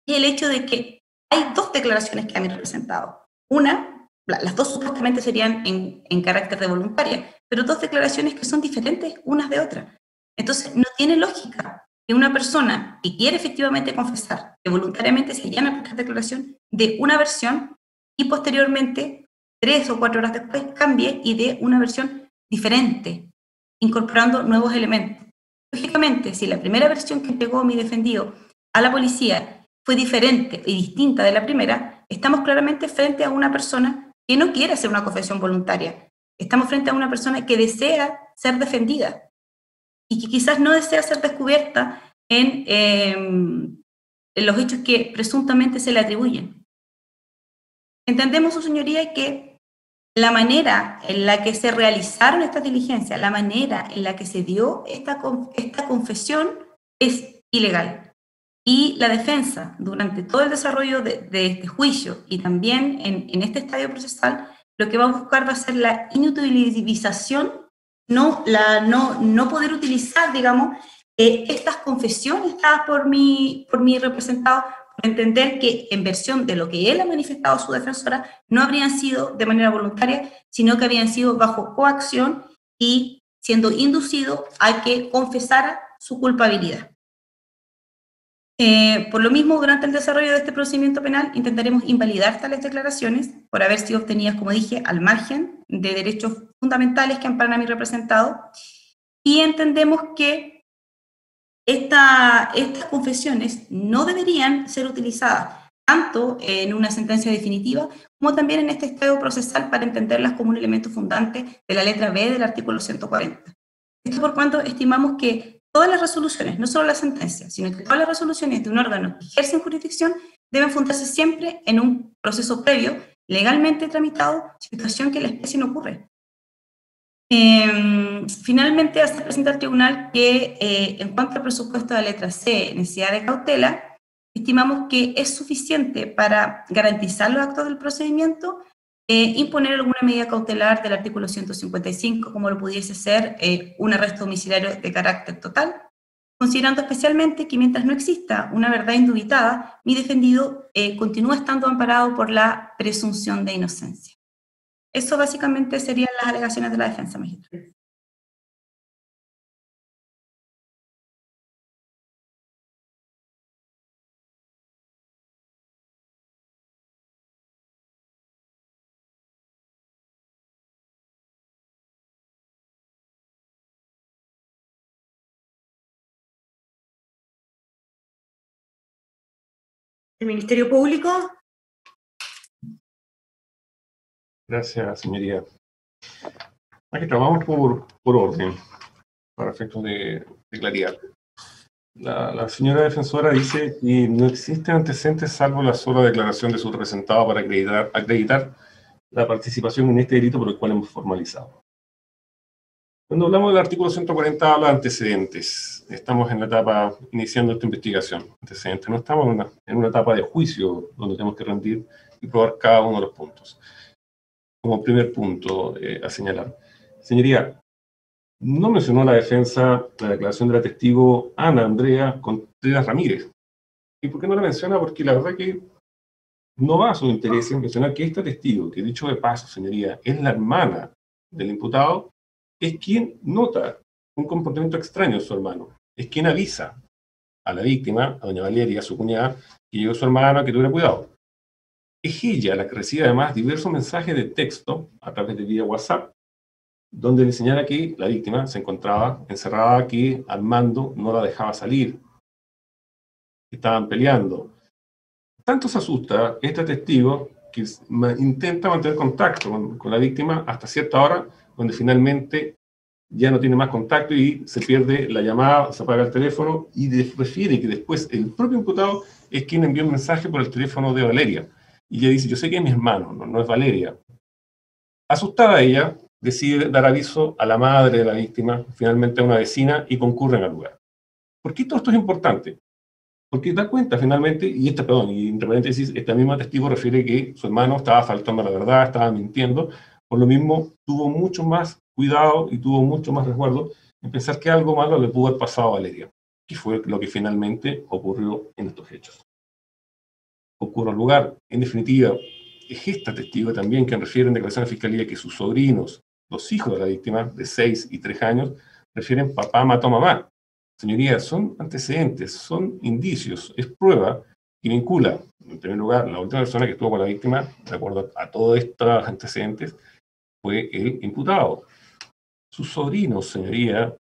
es el hecho de que hay dos declaraciones que han representado. Una, las dos supuestamente serían en carácter de voluntaria, pero dos declaraciones que son diferentes unas de otras. Entonces, no tiene lógica que una persona que quiere efectivamente confesar, que voluntariamente se llama a prestar declaración, de una versión y posteriormente, 3 o 4 horas después, cambie y dé una versión diferente. incorporando nuevos elementos. Lógicamente, si la primera versión que entregó mi defendido a la policía fue diferente y distinta de la primera, estamos claramente frente a una persona que no quiere hacer una confesión voluntaria. Estamos frente a una persona que desea ser defendida y que quizás no desea ser descubierta en los hechos que presuntamente se le atribuyen. Entendemos, su señoría, que la manera en la que se realizaron estas diligencias, la manera en la que se dio esta confesión es ilegal. Y la defensa, durante todo el desarrollo de este juicio y también en este estadio procesal, lo que va a buscar va a ser la inutilización, no poder utilizar, digamos, estas confesiones dadas por mi representado, por entender que en versión de lo que él ha manifestado a su defensora, no habrían sido de manera voluntaria, sino que habían sido bajo coacción y siendo inducido a que confesara su culpabilidad. Por lo mismo, durante el desarrollo de este procedimiento penal, intentaremos invalidar tales declaraciones por haber sido obtenidas, como dije, al margen de derechos fundamentales que amparan a mi representado, y entendemos que estas confesiones no deberían ser utilizadas tanto en una sentencia definitiva como también en este estadio procesal para entenderlas como un elemento fundante de la letra B del artículo 140. Esto por cuanto estimamos que todas las resoluciones, no solo la sentencia, sino que todas las resoluciones de un órgano que ejerce jurisdicción deben fundarse siempre en un proceso previo, legalmente tramitado, situación que en la especie no ocurre. Finalmente, hace presentar al tribunal que en cuanto al presupuesto de la letra C, necesidad de cautela, estimamos que es suficiente para garantizar los actos del procedimiento, imponer alguna medida cautelar del artículo 155, como lo pudiese ser un arresto domiciliario de carácter total, considerando especialmente que mientras no exista una verdad indubitada, mi defendido continúa estando amparado por la presunción de inocencia. Eso básicamente serían las alegaciones de la defensa, magistrado. ¿El Ministerio Público? Gracias, señoría. Aquí trabajamos por orden, para efectos de claridad. La señora defensora dice que no existen antecedentes salvo la sola declaración de su representado para acreditar la participación en este delito por el cual hemos formalizado. Cuando hablamos del artículo 140 habla de antecedentes. Estamos en la etapa iniciando esta investigación. Antecedentes. No estamos en una etapa de juicio donde tenemos que rendir y probar cada uno de los puntos. Como primer punto a señalar. Señoría, no mencionó la defensa la declaración de la testigo Ana Andrea Contreras Ramírez. ¿Y por qué no la menciona? Porque la verdad que no va a su interés en mencionar que esta testigo, que dicho de paso, señoría, es la hermana del imputado, es quien nota un comportamiento extraño en su hermano. Es quien avisa a la víctima, a doña Valeria, su cuñada, que llegó su hermana, que tuviera cuidado. Es ella la que recibe además diversos mensajes de texto a través de vía WhatsApp, donde le señala que la víctima se encontraba encerrada, que Armando no la dejaba salir, que estaban peleando. Tanto se asusta este testigo que intenta mantener contacto con la víctima hasta cierta hora, donde finalmente ya no tiene más contacto y se pierde la llamada, se apaga el teléfono y refiere que después el propio imputado es quien envió un mensaje por el teléfono de Valeria. Y ella dice, yo sé que es mi hermano, no es Valeria. Asustada ella, decide dar aviso a la madre de la víctima, finalmente a una vecina, y concurren al lugar. ¿Por qué todo esto es importante? Porque da cuenta finalmente, y entre paréntesis, esta misma testigo refiere que su hermano estaba faltando a la verdad, estaba mintiendo, por lo mismo tuvo mucho más cuidado y tuvo mucho más resguardo en pensar que algo malo le pudo haber pasado a Valeria, que fue lo que finalmente ocurrió en estos hechos. Ocurre al lugar, en definitiva, es esta testigo también quien refiere en declaración de fiscalía que sus sobrinos, los hijos de la víctima, de 6 y 3 años, refieren papá mató a mamá. Señorías, son antecedentes, son indicios, es prueba que vincula, en primer lugar, la última persona que estuvo con la víctima, de acuerdo a todos estos antecedentes, fue el imputado. Sus sobrinos, señoría,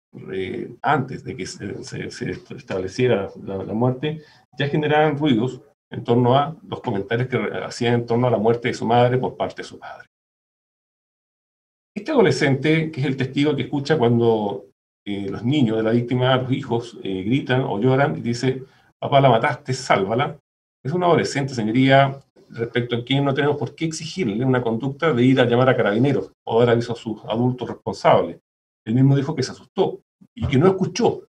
antes de que se estableciera la muerte, ya generaban ruidos en torno a los comentarios que hacían en torno a la muerte de su madre por parte de su padre. Este adolescente, que es el testigo que escucha cuando los niños de la víctima, los hijos, gritan o lloran y dice, papá, la mataste, sálvala, es un adolescente, señoría, respecto a quien no tenemos por qué exigirle una conducta de ir a llamar a carabineros o dar aviso a sus adultos responsables. Él mismo dijo que se asustó y que no escuchó,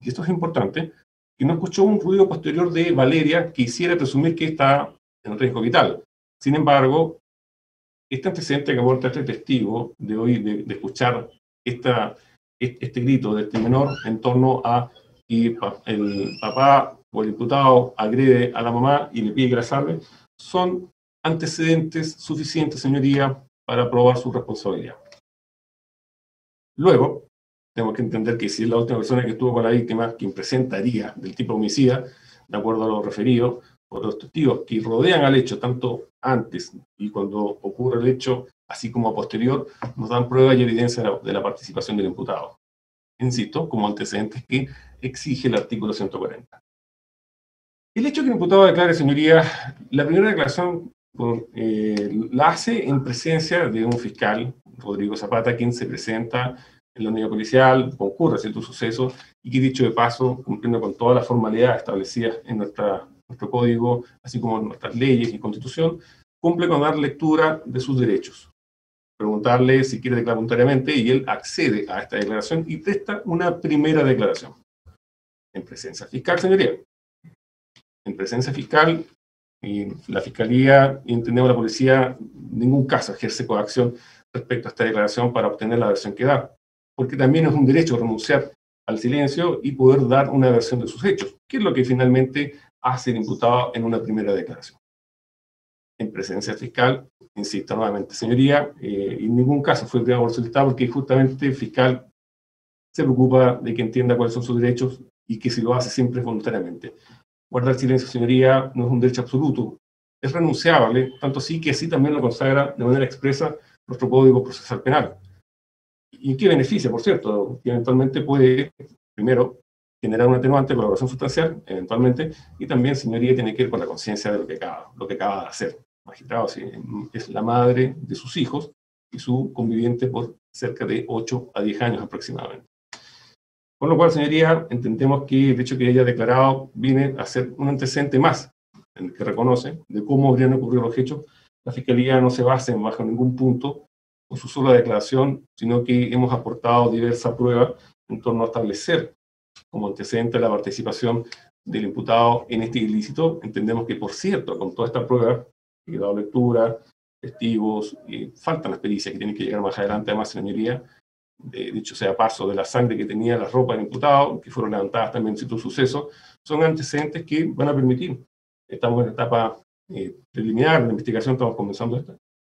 y esto es importante, que no escuchó un ruido posterior de Valeria que hiciera presumir que está en riesgo vital. Sin embargo, este antecedente que aporta este testigo de hoy, de escuchar este grito de este menor en torno a que el papá o el imputado agrede a la mamá y le pide que la salve, son antecedentes suficientes, señoría, para probar su responsabilidad. Luego, tenemos que entender que si es la última persona que estuvo con la víctima, quien presentaría del tipo homicida, de acuerdo a lo referido por los testigos que rodean al hecho, tanto antes y cuando ocurre el hecho, así como a posterior, nos dan prueba y evidencia de la participación del imputado. Insisto, como antecedentes que exige el artículo 140. El hecho que el imputado declare, señoría, la primera declaración la hace en presencia de un fiscal, Rodrigo Zapata, quien se presenta en la unidad policial, concurre a ciertos sucesos y que, dicho de paso, cumpliendo con todas las formalidades establecidas en nuestro código, así como en nuestras leyes y constitución, cumple con dar lectura de sus derechos. Preguntarle si quiere declarar voluntariamente y él accede a esta declaración y presta una primera declaración. En presencia fiscal, señoría. En presencia fiscal, la Fiscalía, y entendemos la policía, en ningún caso ejerce coacción respecto a esta declaración para obtener la versión que da, porque también es un derecho renunciar al silencio y poder dar una versión de sus hechos, que es lo que finalmente hace el imputado en una primera declaración. En presencia fiscal, insisto nuevamente, señoría, en ningún caso fue privado por solicitado porque justamente el fiscal se preocupa de que entienda cuáles son sus derechos y que si lo hace siempre voluntariamente. Guardar silencio, señoría, no es un derecho absoluto, es renunciable, tanto así que así también lo consagra de manera expresa nuestro Código Procesal Penal. ¿Y qué beneficia, por cierto? Que eventualmente puede, primero, generar un atenuante de colaboración sustancial, eventualmente, y también, señoría, tiene que ver con la conciencia de lo que acaba de hacer. Magistrado, sí, es la madre de sus hijos y su conviviente por cerca de 8 a 10 años aproximadamente. Con lo cual, señoría, entendemos que el hecho que ella ha declarado viene a ser un antecedente más, en el que reconoce de cómo habrían ocurrido los hechos. La Fiscalía no se basa en bajo ningún punto con su sola declaración, sino que hemos aportado diversas pruebas en torno a establecer como antecedente la participación del imputado en este ilícito. Entendemos que, por cierto, con toda esta prueba, que he dado lectura, testigos, faltan las pericias que tienen que llegar más adelante, además, señoría, dicho sea paso, de la sangre que tenía la ropa del imputado, que fueron levantadas también en ciertos sucesos, son antecedentes que van a permitir, estamos en la etapa preliminar de la investigación, estamos comenzando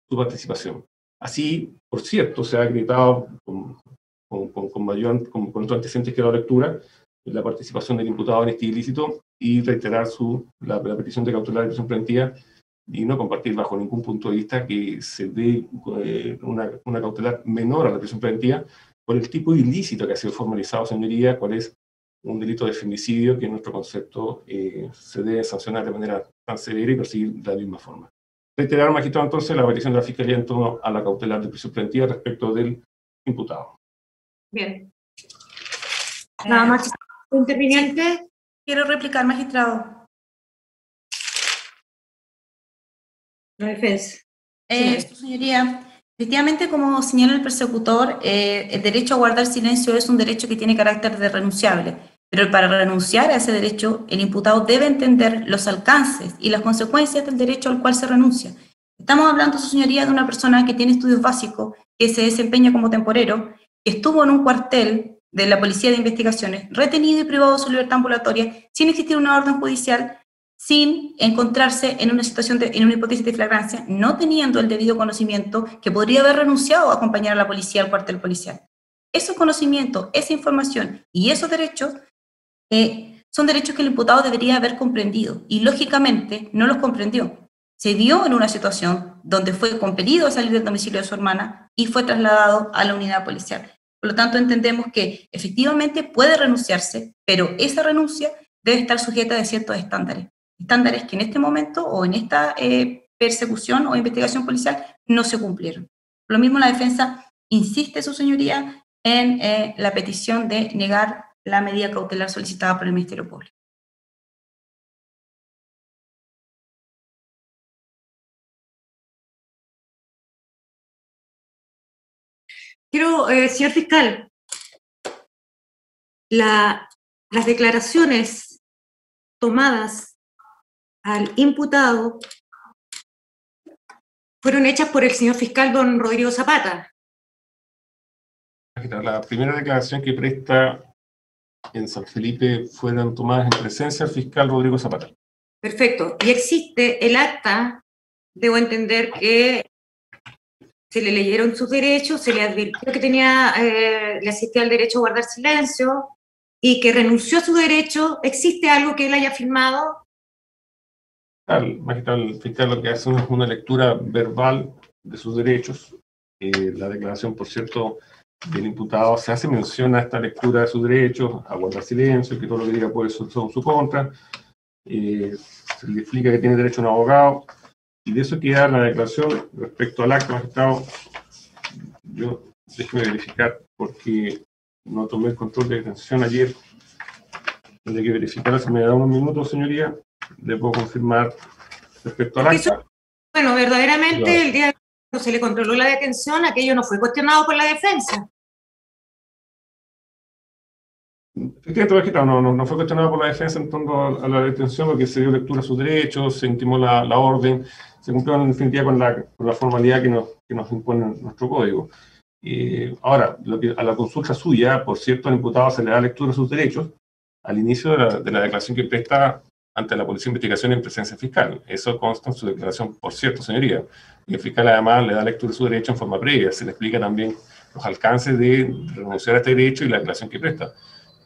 su participación. Así, por cierto, se ha acreditado con otros antecedentes que he dado lectura, la participación del imputado en este ilícito y reiterar la petición de cautelar de prisión preventiva y no compartir bajo ningún punto de vista que se dé una cautelar menor a la prisión preventiva por el tipo de ilícito que ha sido formalizado, señoría, cuál es un delito de femicidio que en nuestro concepto se debe sancionar de manera tan severa y perseguir de la misma forma. Reiterar, magistrado, entonces, la petición de la Fiscalía en torno a la cautelar de prisión preventiva respecto del imputado. Bien. Nada más, interviniente. Quiero replicar, magistrado. La defensa. Señoría, efectivamente, como señala el persecutor, el derecho a guardar silencio es un derecho que tiene carácter de renunciable, pero para renunciar a ese derecho, el imputado debe entender los alcances y las consecuencias del derecho al cual se renuncia. Estamos hablando, su señoría, de una persona que tiene estudios básicos, que se desempeña como temporero, que estuvo en un cuartel de la Policía de Investigaciones, retenido y privado de su libertad ambulatoria, sin existir una orden judicial, sin encontrarse en una situación en una hipótesis de flagrancia, no teniendo el debido conocimiento, que podría haber renunciado a acompañar a la policía al cuartel policial. Esos conocimientos, esa información y esos derechos son derechos que el imputado debería haber comprendido y lógicamente no los comprendió. Se vio en una situación donde fue compelido a salir del domicilio de su hermana y fue trasladado a la unidad policial. Por lo tanto, entendemos que efectivamente puede renunciarse, pero esa renuncia debe estar sujeta a ciertos estándares. Estándares que en este momento o en esta persecución o investigación policial no se cumplieron. Lo mismo la defensa insiste, su señoría, en la petición de negar la medida cautelar solicitada por el Ministerio Público. Quiero, señor fiscal, las declaraciones tomadas al imputado fueron hechas por el señor fiscal don Rodrigo Zapata. La primera declaración que presta en San Felipe fueron tomadas en presencia del fiscal Rodrigo Zapata. Perfecto. Y existe el acta, debo entender que se le leyeron sus derechos, se le advirtió que tenía, le asistía el derecho a guardar silencio y que renunció a su derecho. ¿Existe algo que él haya firmado? El fiscal lo que hace es una lectura verbal de sus derechos. La declaración, por cierto, del imputado se hace mención a esta lectura de sus derechos, a guardar silencio, que todo lo que diga puede ser en su contra. Se le explica que tiene derecho a un abogado, y de eso queda la declaración. Respecto al acto, magistrado, yo déjeme verificar, porque no tomé el control de detención ayer, tendré que verificar. Si me da unos minutos, señoría, le puedo confirmar respecto al acta. Bueno, verdaderamente Claro. el día que se le controló la detención, aquello no fue cuestionado por la defensa. Efectivamente, magistrado, no fue cuestionado por la defensa en torno a la detención, porque se dio lectura a sus derechos, se intimó la orden, se cumplió en definitiva con la formalidad que nos impone nuestro código. Ahora, a la consulta suya, por cierto, al imputado se le da lectura a sus derechos al inicio de la declaración que presta ante la Policía de Investigación en presencia fiscal. Eso consta en su declaración, por cierto, señoría. Y el fiscal además le da lectura a su derecho en forma previa. Se le explica también los alcances de renunciar a este derecho y la declaración que presta.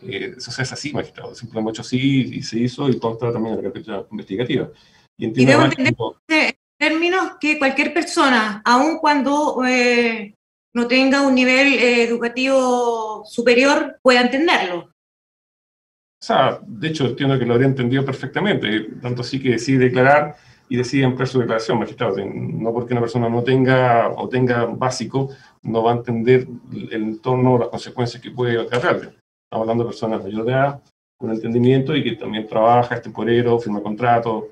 Eso se hace así, magistrado. Siempre hemos hecho así y se hizo, y consta también en la carpeta investigativa. Y debo entender en términos que cualquier persona, aun cuando no tenga un nivel educativo superior, pueda entenderlo. O sea, de hecho, entiendo que lo habría entendido perfectamente, tanto así que decide declarar y decide ampliar su declaración, magistrado. No porque una persona no tenga o tenga básico, no va a entender el entorno o las consecuencias que puede acarrearle. Estamos hablando de personas mayores de edad, con entendimiento y que también trabaja, es temporero, firma contratos.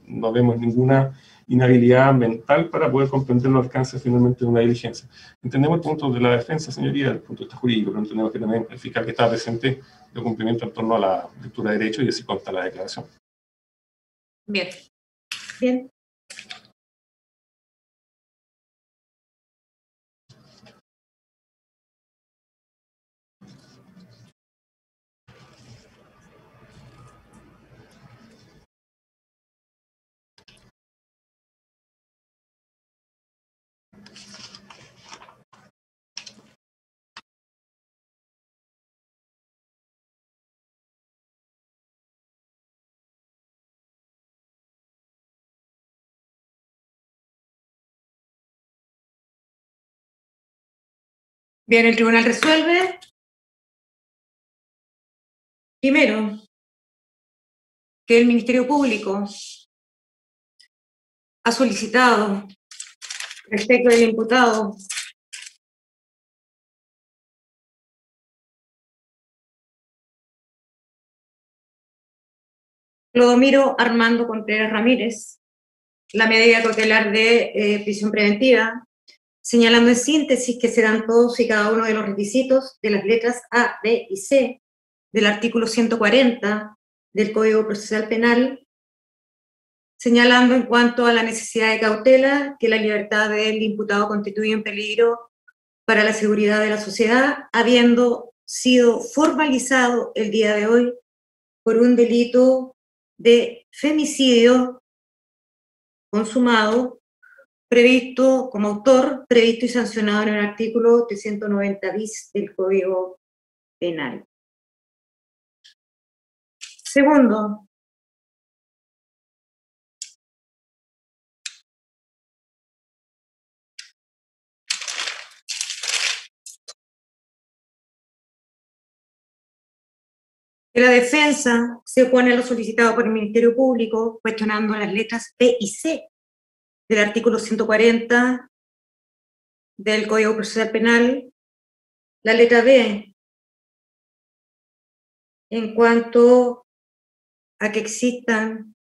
No vemos ninguna inhabilidad mental para poder comprender los alcances finalmente de una diligencia. Entendemos el punto de la defensa, señoría, el punto de vista jurídico, pero entendemos que también el fiscal que está presente de cumplimiento en torno a la lectura de derecho, y así consta la declaración. Bien. Bien. Bien, el tribunal resuelve. Primero, que el Ministerio Público ha solicitado respecto del imputado Clodomiro Armando Contreras Ramírez la medida cautelar de prisión preventiva, señalando en síntesis que se dan todos y cada uno de los requisitos de las letras A, B y C del artículo 140 del Código Procesal Penal, señalando en cuanto a la necesidad de cautela que la libertad del imputado constituye un peligro para la seguridad de la sociedad, habiendo sido formalizado el día de hoy por un delito de femicidio consumado, previsto como autor, previsto y sancionado en el artículo 390 bis del Código Penal. Segundo, Que la defensa se opone a lo solicitado por el Ministerio Público, cuestionando las letras B y C del artículo 140 del Código Procesal Penal. La letra B, en cuanto a que existan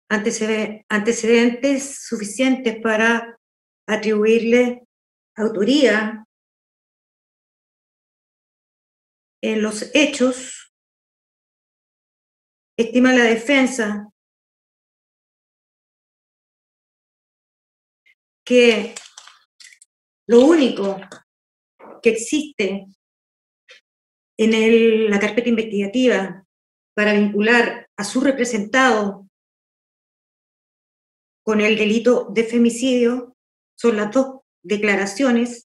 antecedentes suficientes para atribuirle autoría en los hechos, estima la defensa que lo único que existe en la carpeta investigativa para vincular a su representado con el delito de femicidio son las dos declaraciones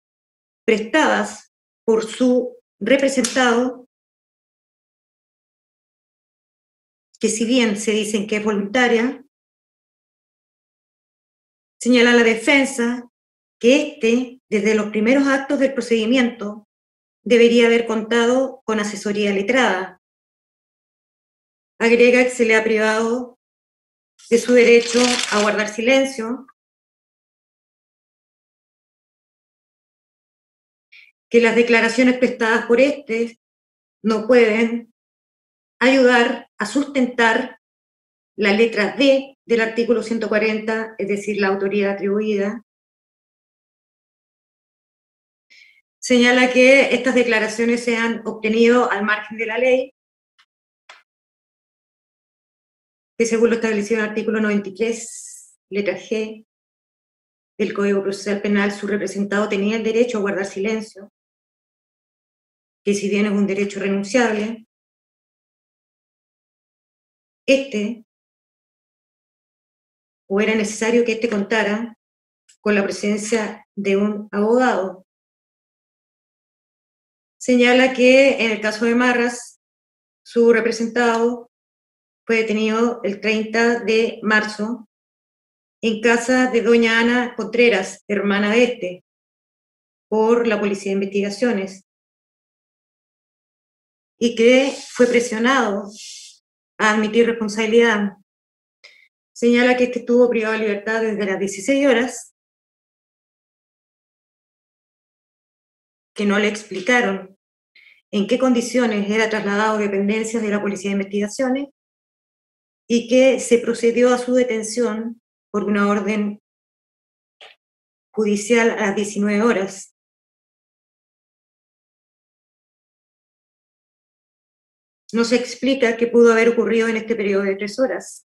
prestadas por su representado, que si bien se dicen que es voluntaria, señala la defensa que desde los primeros actos del procedimiento, debería haber contado con asesoría letrada. Agrega que se le ha privado de su derecho a guardar silencio, que las declaraciones prestadas por no pueden ayudar a sustentar la letra D del artículo 140, es decir, la autoridad atribuida. Señala que estas declaraciones se han obtenido al margen de la ley, que según lo establecido en el artículo 93, letra G del Código Procesal Penal, su representado tenía el derecho a guardar silencio, que si bien es un derecho renunciable, o era necesario que contara con la presencia de un abogado. Señala que en el caso de Marras, su representado fue detenido el 30 de marzo en casa de doña Ana Contreras, hermana de por la Policía de Investigaciones, y que fue presionado a admitir responsabilidad. Señala que estuvo privado de libertad desde las 16 horas, que no le explicaron en qué condiciones era trasladado a dependencias de la Policía de Investigaciones y que se procedió a su detención por una orden judicial a las 19 horas. No se explica qué pudo haber ocurrido en este periodo de 3 horas.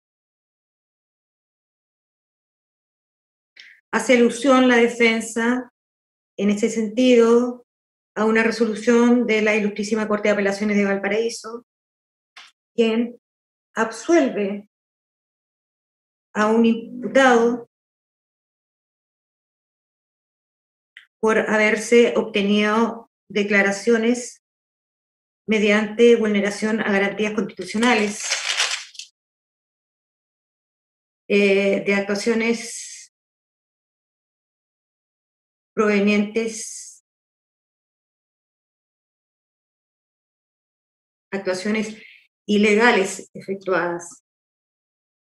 Hace alusión la defensa, en ese sentido, a una resolución de la Ilustrísima Corte de Apelaciones de Valparaíso, quien absuelve a un imputado por haberse obtenido declaraciones mediante vulneración a garantías constitucionales, de actuaciones provenientes, actuaciones ilegales efectuadas.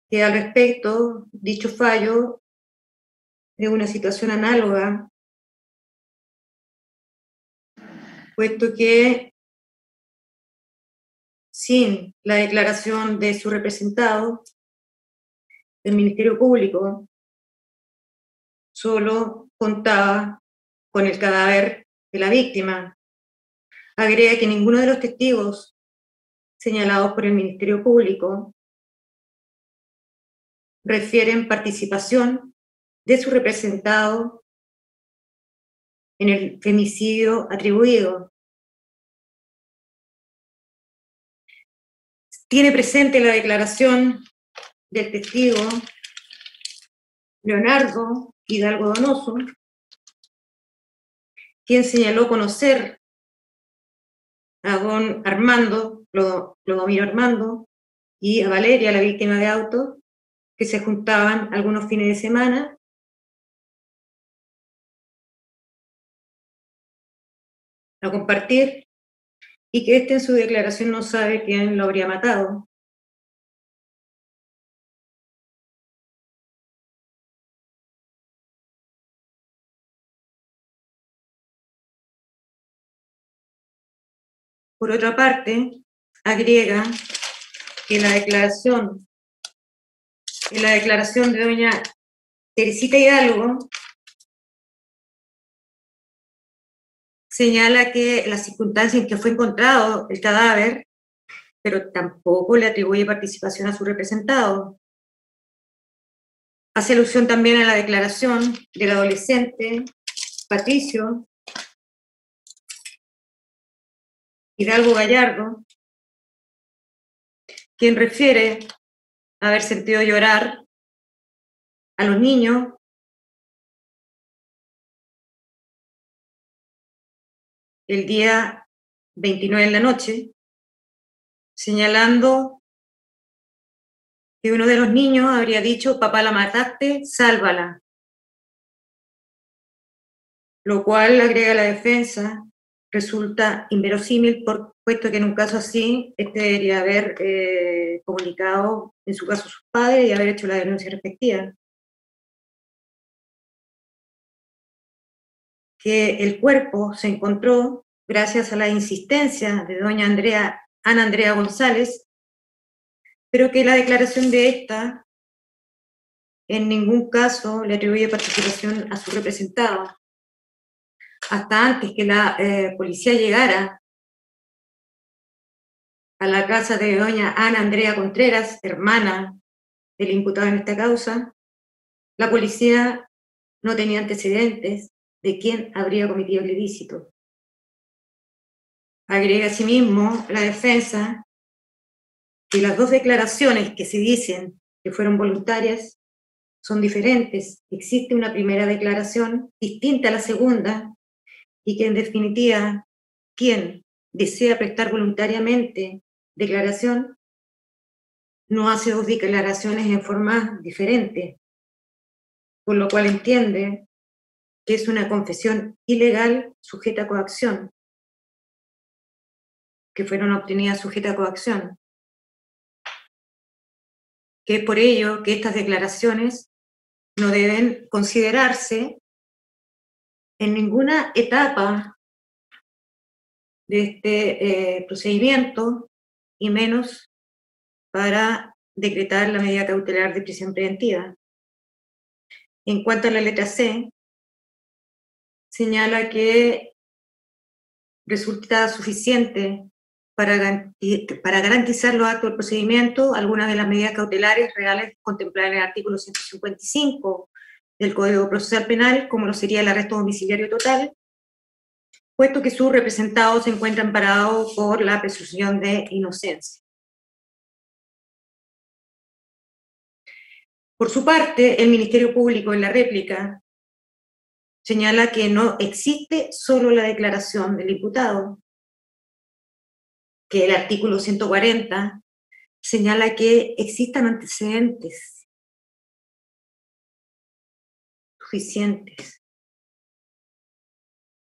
Que al respecto, dicho fallo de una situación análoga, puesto que sin la declaración de su representado, el Ministerio Público solo contaba con el cadáver de la víctima. Agrega que ninguno de los testigos señalados por el Ministerio Público refieren participación de su representado en el femicidio atribuido. Tiene presente la declaración del testigo Leonardo Hidalgo Donoso, quien señaló conocer a don Armando, Clodomiro Armando, y a Valeria, la víctima de auto, que se juntaban algunos fines de semana a compartir y que en su declaración no sabe quién lo habría matado. Por otra parte, agrega que en la declaración de doña Teresita Hidalgo señala que las circunstancias en que fue encontrado el cadáver, pero tampoco le atribuye participación a su representado. Hace alusión también a la declaración del adolescente Patricio Hidalgo Gallardo, quien refiere haber sentido llorar a los niños el día 29 en la noche, señalando que uno de los niños habría dicho: papá, la mataste, sálvala. Lo cual, agrega la defensa, resulta inverosímil, puesto que en un caso así, debería haber comunicado, en su caso, a sus padres y haber hecho la denuncia respectiva. Que el cuerpo se encontró gracias a la insistencia de doña Ana Andrea González, pero que la declaración de esta en ningún caso le atribuye participación a su representado. Hasta antes que la policía llegara a la casa de doña Ana Andrea Contreras, hermana del imputado en esta causa, la policía no tenía antecedentes de quién habría cometido el ilícito. Agrega asimismo la defensa que las dos declaraciones que se dicen que fueron voluntarias son diferentes. Existe una primera declaración distinta a la segunda y que en definitiva quien desea prestar voluntariamente declaración no hace dos declaraciones en forma diferente, por lo cual entiende que es una confesión ilegal sujeta a coacción, que fueron obtenidas sujeta a coacción. Que es por ello que estas declaraciones no deben considerarse en ninguna etapa de este procedimiento, y menos para decretar la medida cautelar de prisión preventiva. En cuanto a la letra C, señala que resulta suficiente para garantizar los actos del procedimiento algunas de las medidas cautelares reales contempladas en el artículo 155 del Código Procesal Penal, como lo sería el arresto domiciliario total, puesto que sus representados se encuentran parados por la presunción de inocencia. Por su parte, el Ministerio Público en la réplica señala que no existe solo la declaración del imputado, que el artículo 140 señala que existan antecedentes suficientes,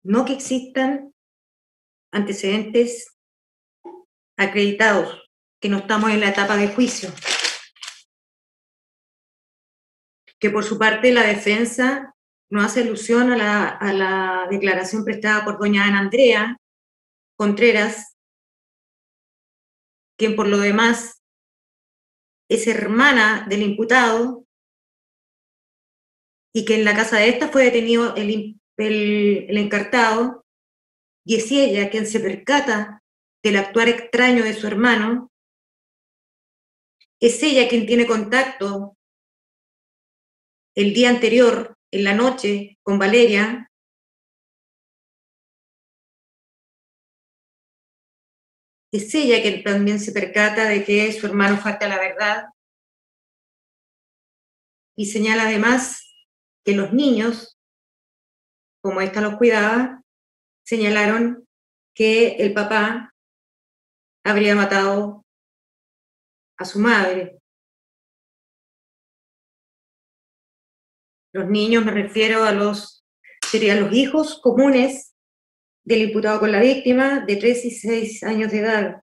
no que existan antecedentes acreditados, que no estamos en la etapa de juicio. Que por su parte la defensa no hace alusión a la declaración prestada por doña Ana Andrea Contreras, quien por lo demás es hermana del imputado, y que en la casa de esta fue detenido el encartado, y es ella quien se percata del actuar extraño de su hermano, es ella quien tiene contacto el día anterior, en la noche, con Valeria, es ella quien también se percata de que su hermano falta a la verdad, y señala además que los niños, como ésta los cuidaba, señalaron que el papá habría matado a su madre. Los niños, me refiero serían los hijos comunes del imputado con la víctima, de 3 y 6 años de edad.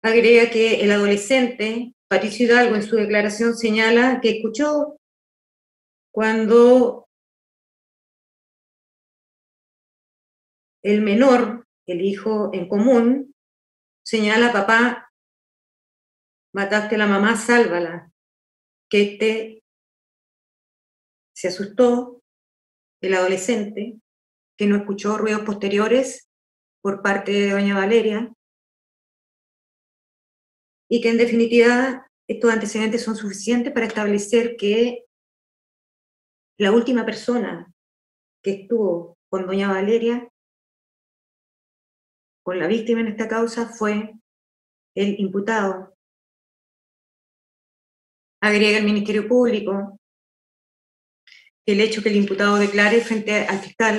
Agrega que el adolescente, Patricio Hidalgo, en su declaración señala que escuchó cuando el menor, el hijo en común, señala: papá, mataste a la mamá, sálvala. Que se asustó, el adolescente, que no escuchó ruidos posteriores por parte de doña Valeria, y que en definitiva estos antecedentes son suficientes para establecer que la última persona que estuvo con doña Valeria, con la víctima en esta causa, fue el imputado. Agrega el Ministerio Público que el hecho que el imputado declare frente al fiscal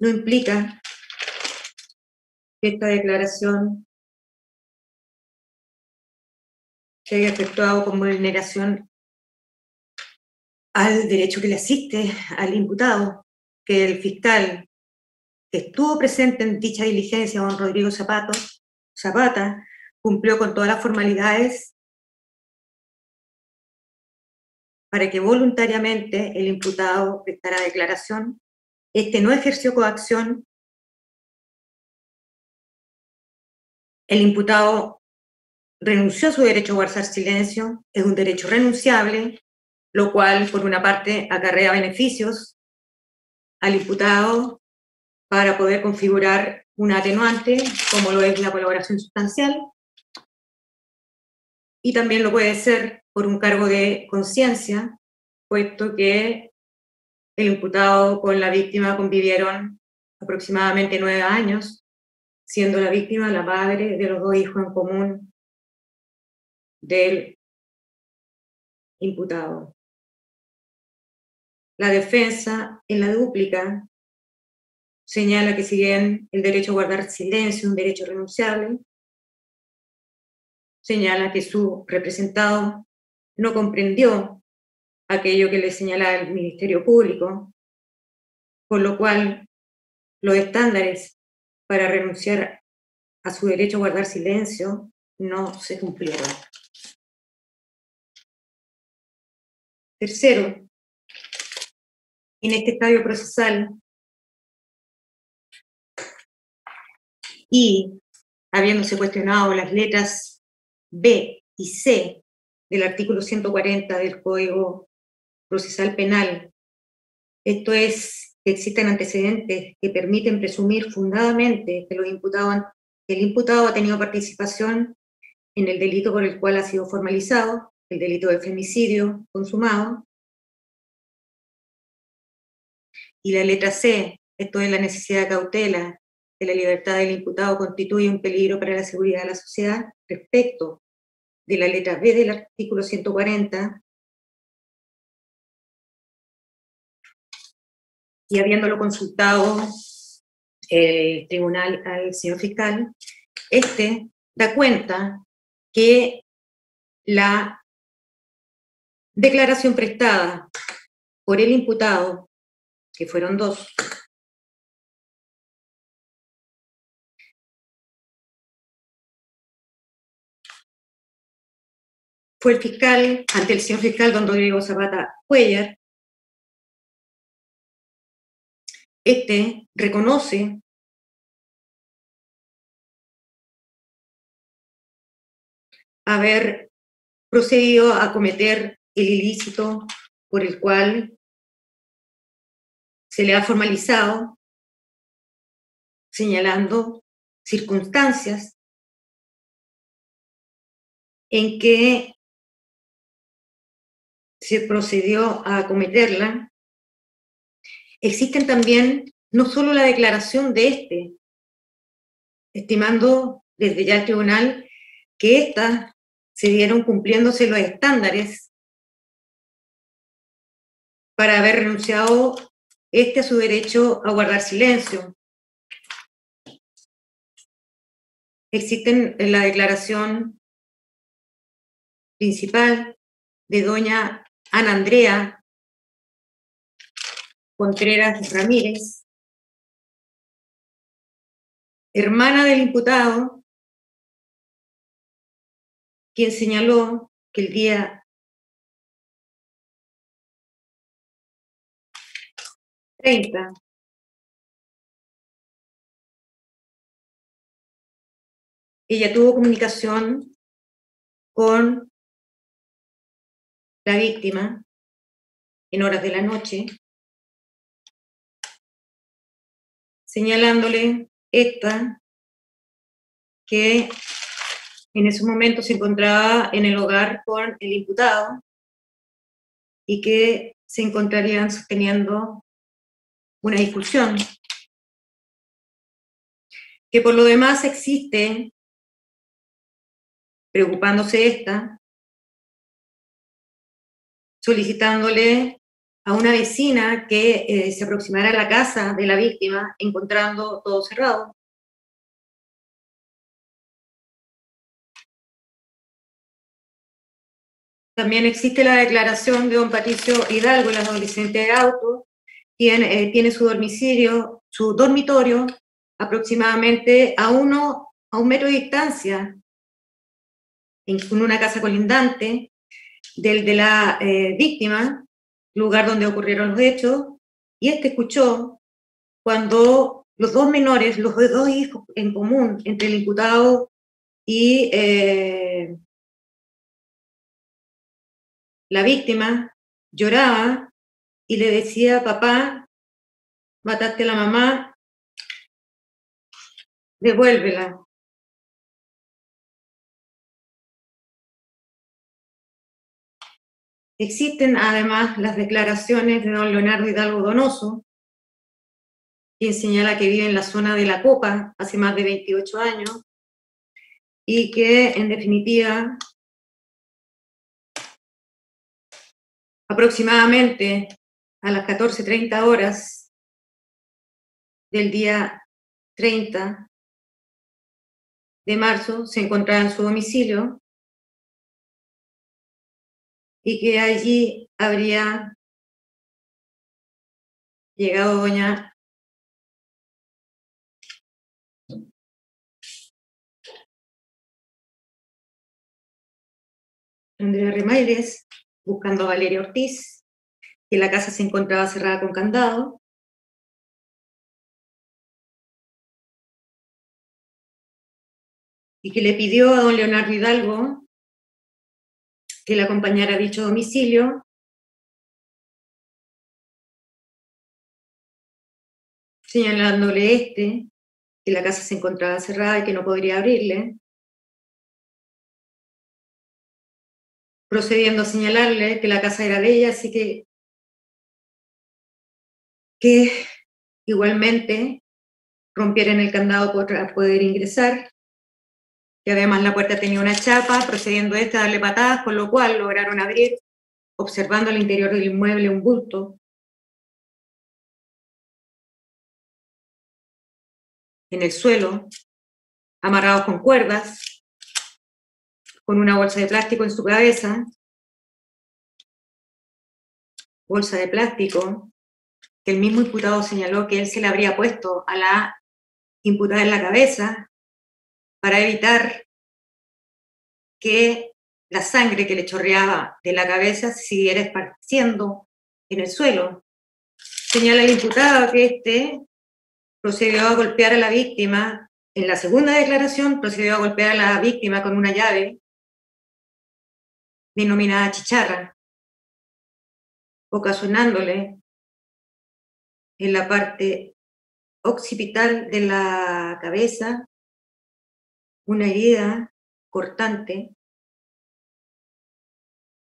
no implica que esta declaración se haya efectuado con vulneración al derecho que le asiste al imputado, que el fiscal que estuvo presente en dicha diligencia, don Rodrigo Zapata, cumplió con todas las formalidades para que voluntariamente el imputado prestara declaración. Este no ejerció coacción. El imputado renunció a su derecho a guardar silencio, es un derecho renunciable, lo cual, por una parte, acarrea beneficios al imputado para poder configurar una atenuante, como lo es la colaboración sustancial, y también lo puede ser por un cargo de conciencia, puesto que el imputado con la víctima convivieron aproximadamente 9 años, siendo la víctima la madre de los 2 hijos en común del imputado. La defensa, en la dúplica, señala que si bien el derecho a guardar silencio es un derecho renunciable, señala que su representado no comprendió aquello que le señala el Ministerio Público, por lo cual los estándares para renunciar a su derecho a guardar silencio no se cumplieron. Tercero, en este estadio procesal y habiéndose cuestionado las letras B y C del artículo 140 del Código Procesal Penal, esto es, que existen antecedentes que permiten presumir fundadamente que el imputado ha tenido participación en el delito por el cual ha sido formalizado, el delito de femicidio consumado, y la letra C, esto es la necesidad de cautela de la libertad del imputado, constituye un peligro para la seguridad de la sociedad. Respecto de la letra B del artículo 140, y habiéndolo consultado el tribunal al señor fiscal, este da cuenta que la declaración prestada por el imputado, que fueron 2, fue el fiscal, ante el señor fiscal don Rodrigo Zapata Cuellar. Este reconoce haber procedido a cometer el ilícito por el cual se le ha formalizado, señalando circunstancias en que se procedió a cometerla. Existen también no solo la declaración de estimando desde ya el tribunal que éstas se dieron cumpliéndose los estándares para haber renunciado a su derecho a guardar silencio. Existen en la declaración principal de doña Ana Andrea Contreras Ramírez, hermana del imputado, quien señaló que el día 30 ella tuvo comunicación con la víctima en horas de la noche, señalándole que en ese momento se encontraba en el hogar con el imputado y que se encontrarían sosteniendo una discusión, que por lo demás existe, preocupándose solicitándole a una vecina que se aproximara a la casa de la víctima, encontrando todo cerrado. También existe la declaración de don Patricio Hidalgo, el adolescente de auto, quien tiene su dormitorio aproximadamente a un metro de distancia, en una casa colindante del de la víctima, lugar donde ocurrieron los hechos, y escuchó cuando los dos menores, los dos hijos en común entre el imputado y la víctima, lloraba y le decía: papá, mataste a la mamá, devuélvela. Existen además las declaraciones de don Leonardo Hidalgo Donoso, quien señala que vive en la zona de La Copa hace más de 28 años y que, en definitiva, aproximadamente a las 14:30 horas del día 30 de marzo se encontraba en su domicilio y que allí habría llegado doña Andrea Remailes buscando a Valeria Ortiz, que la casa se encontraba cerrada con candado, y que le pidió a don Leonardo Hidalgo que la acompañara a dicho domicilio, señalándole que la casa se encontraba cerrada y que no podría abrirle, procediendo a señalarle que la casa era de ella, así que igualmente rompieran el candado para poder ingresar, y además la puerta tenía una chapa, procediendo a darle patadas, con lo cual lograron abrir, observando al interior del inmueble un bulto en el suelo, amarrados con cuerdas, con una bolsa de plástico en su cabeza, bolsa de plástico que el mismo imputado señaló que él se le habría puesto a la imputada en la cabeza para evitar que la sangre que le chorreaba de la cabeza se siguiera esparciendo en el suelo. Señala el imputado que procedió a golpear a la víctima. En la segunda declaración procedió a golpear a la víctima con una llave denominada chicharra, ocasionándole en la parte occipital de la cabeza una herida cortante,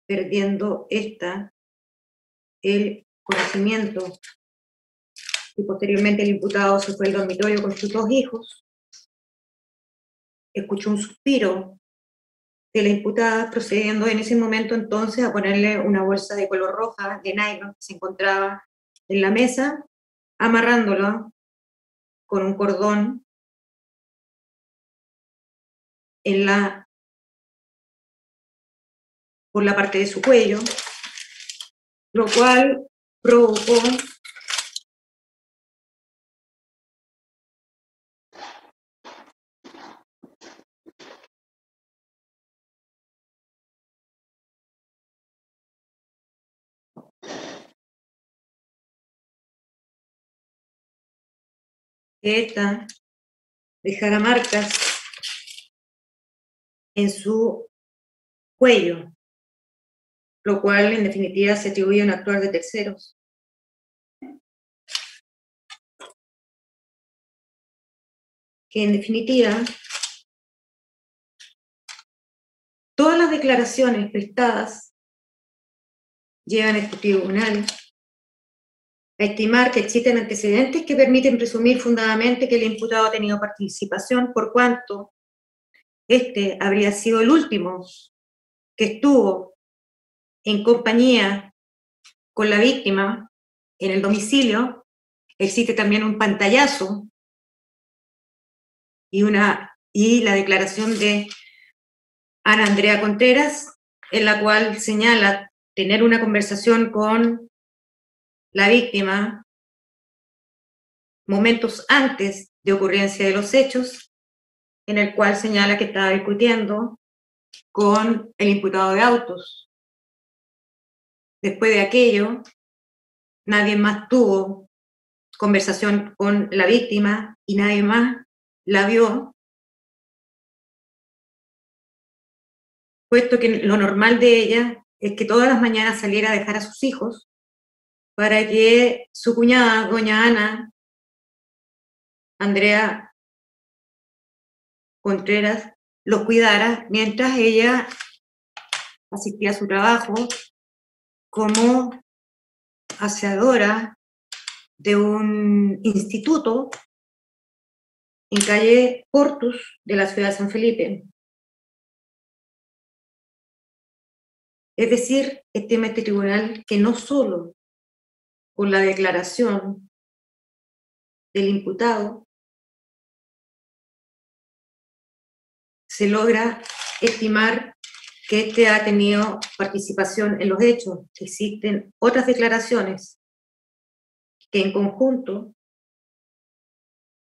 perdiendo el conocimiento, y posteriormente el imputado se fue al dormitorio con sus dos hijos. Escuchó un suspiro de la imputada, procediendo en ese momento entonces a ponerle una bolsa de color roja de nylon que se encontraba en la mesa, amarrándolo con un cordón por la parte de su cuello, lo cual provocó que ésta dejara marcas en su cuello, lo cual en definitiva se atribuye a un actuar de terceros. Que en definitiva todas las declaraciones prestadas llevan a este tribunal a estimar que existen antecedentes que permiten presumir fundadamente que el imputado ha tenido participación, por cuanto este habría sido el último que estuvo en compañía con la víctima en el domicilio. Existe también un pantallazo y la declaración de Ana Andrea Contreras, en la cual señala tener una conversación con la víctima momentos antes de ocurrencia de los hechos, en el cual señala que estaba discutiendo con el imputado de autos. Después de aquello, nadie más tuvo conversación con la víctima y nadie más la vio, puesto que lo normal de ella es que todas las mañanas saliera a dejar a sus hijos para que su cuñada, doña Ana Andrea Contreras, los cuidara mientras ella asistía a su trabajo como aseadora de un instituto en calle Portus de la ciudad de San Felipe. Es decir, estima este tribunal que no solo con la declaración del imputado se logra estimar que éste ha tenido participación en los hechos. Existen otras declaraciones que en conjunto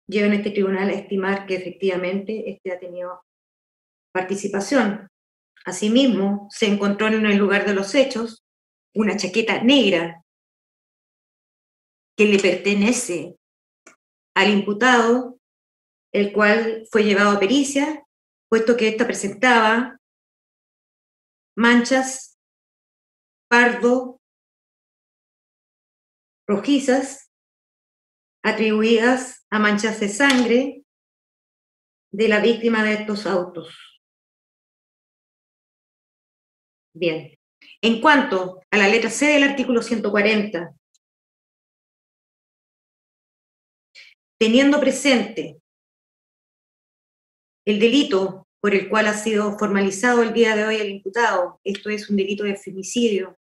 llevan a este tribunal a estimar que efectivamente éste ha tenido participación. Asimismo, se encontró en el lugar de los hechos una chaqueta negra que le pertenece al imputado, el cual fue llevado a pericia, puesto que ésta presentaba manchas pardo rojizas atribuidas a manchas de sangre de la víctima de estos autos. Bien, en cuanto a la letra C del artículo 140, teniendo presente el delito por el cual ha sido formalizado el día de hoy el imputado, esto es un delito de femicidio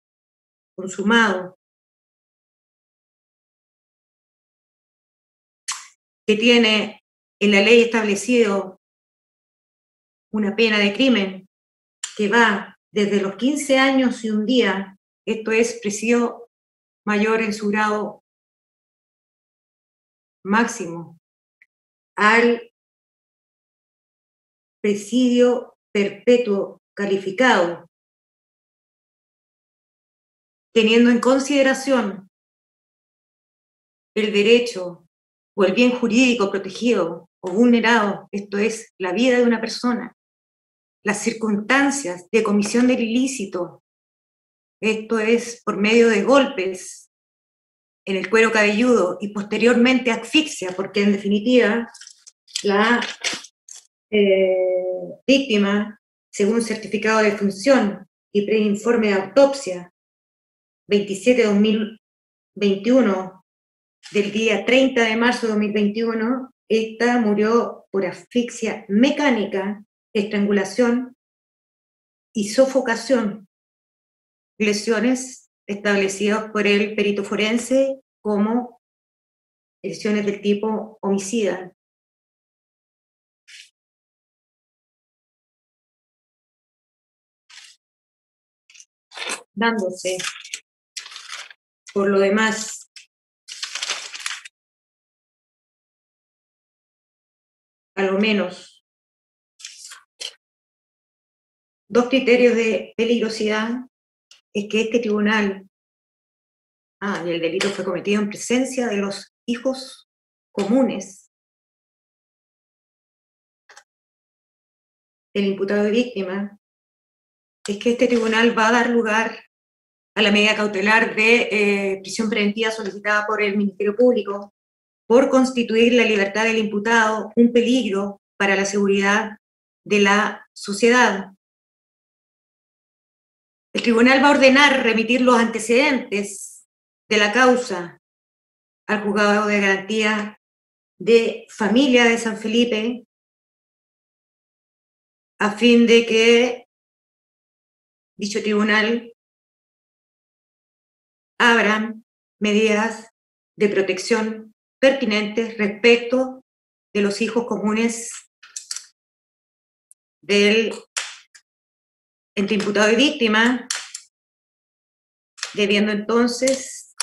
consumado, que tiene en la ley establecido una pena de crimen que va desde los 15 años y un día, esto es presidio mayor en su grado máximo, al presidio perpetuo calificado, teniendo en consideración el derecho o el bien jurídico protegido o vulnerado, esto es la vida de una persona, las circunstancias de comisión del ilícito, esto es por medio de golpes en el cuero cabelludo y posteriormente asfixia, porque en definitiva la víctima, según certificado de defunción y preinforme de autopsia 27/2021 del día 30 de marzo de 2021, esta murió por asfixia mecánica, estrangulación y sofocación, lesiones establecidas por el perito forense como lesiones del tipo homicida. Dándose Por lo demás, a lo menos, 2 criterios de peligrosidad es que este tribunal, y el delito fue cometido en presencia de los hijos comunes del imputado y víctima, es que este tribunal va a dar lugar a la medida cautelar de prisión preventiva solicitada por el Ministerio Público por constituir la libertad del imputado un peligro para la seguridad de la sociedad. El tribunal va a ordenar remitir los antecedentes de la causa al juzgado de garantía de familia de San Felipe a fin de que dicho tribunal abra medidas de protección pertinentes respecto de los hijos comunes entre imputado y víctima, debiendo entonces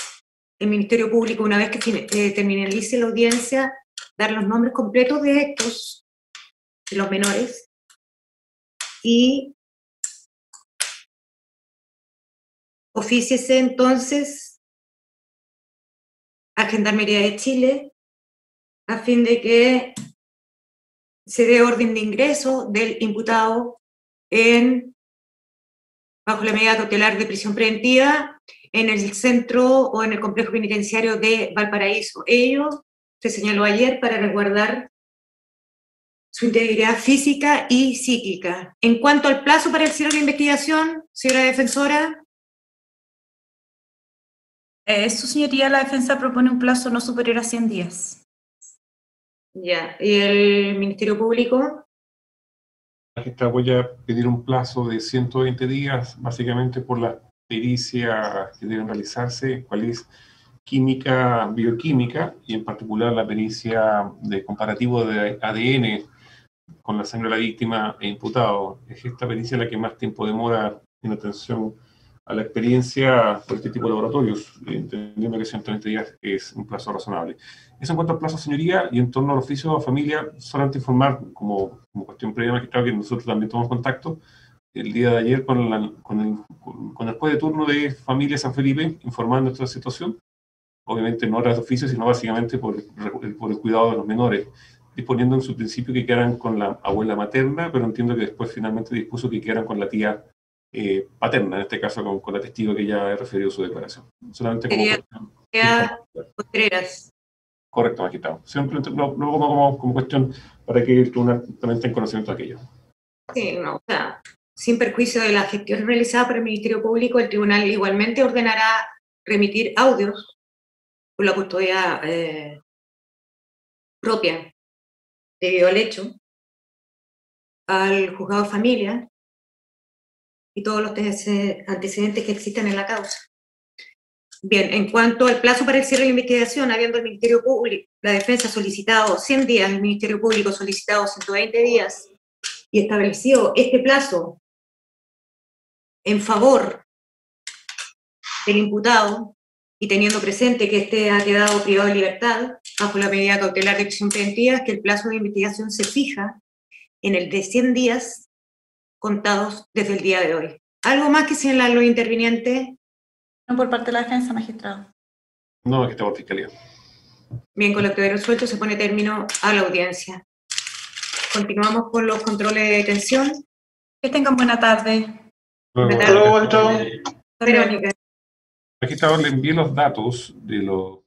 el Ministerio Público, una vez que terminalice la audiencia, dar los nombres completos de estos, de los menores, y ofíciese entonces a Gendarmería de Chile a fin de que se dé orden de ingreso del imputado bajo la medida cautelar de prisión preventiva en el centro o en el complejo penitenciario de Valparaíso. Ello se señaló ayer para resguardar su integridad física y psíquica. En cuanto al plazo para el cierre de la investigación, señora defensora. Su señoría, la defensa propone un plazo no superior a 100 días. Ya, ¿y el Ministerio Público? Magistrada, voy a pedir un plazo de 120 días, básicamente por las pericias que deben realizarse, cuál es química, bioquímica, y en particular la pericia de comparativo de ADN con la sangre de la víctima e imputado. Es esta pericia la que más tiempo demora en atención a la experiencia por este tipo de laboratorios, entendiendo que 120 días es un plazo razonable. Eso en cuanto al plazo, señoría, y en torno al oficio de familia, solamente informar, como cuestión previa, magistrado, que nosotros también tomamos contacto el día de ayer con el juez de turno de familia San Felipe, informando esta situación. Obviamente no era de oficio, sino básicamente por el cuidado de los menores, disponiendo en su principio que quedaran con la abuela materna, pero entiendo que después finalmente dispuso que quedaran con la tía paterna, en este caso con la testigo que ya he referido su declaración. Solamente como Contreras. Correcto, magistrado. Simplemente lo pongo como cuestión para que el tribunal también tenga conocimiento de aquello. Sí, no, o sea, sin perjuicio de la gestión realizada por el Ministerio Público, el tribunal igualmente ordenará remitir audios por la custodia propia debido al hecho al juzgado de familia y todos los antecedentes que existan en la causa. Bien, en cuanto al plazo para el cierre de la investigación, habiendo el Ministerio Público, la defensa solicitado 100 días, el Ministerio Público solicitado 120 días, y establecido este plazo en favor del imputado, y teniendo presente que éste ha quedado privado de libertad bajo la medida cautelar de prisión preventiva, que el plazo de investigación se fija en el de 100 días contados desde el día de hoy. ¿Algo más que señalar los intervinientes? No, por parte de la defensa, magistrado. No, aquí está por fiscalía. Bien, con lo que hubiera resuelto se pone término a la audiencia. Continuamos con los controles de detención. Que tengan buena tarde. Buena tarde. Luego, Verónica. magistrado, le envié los datos de los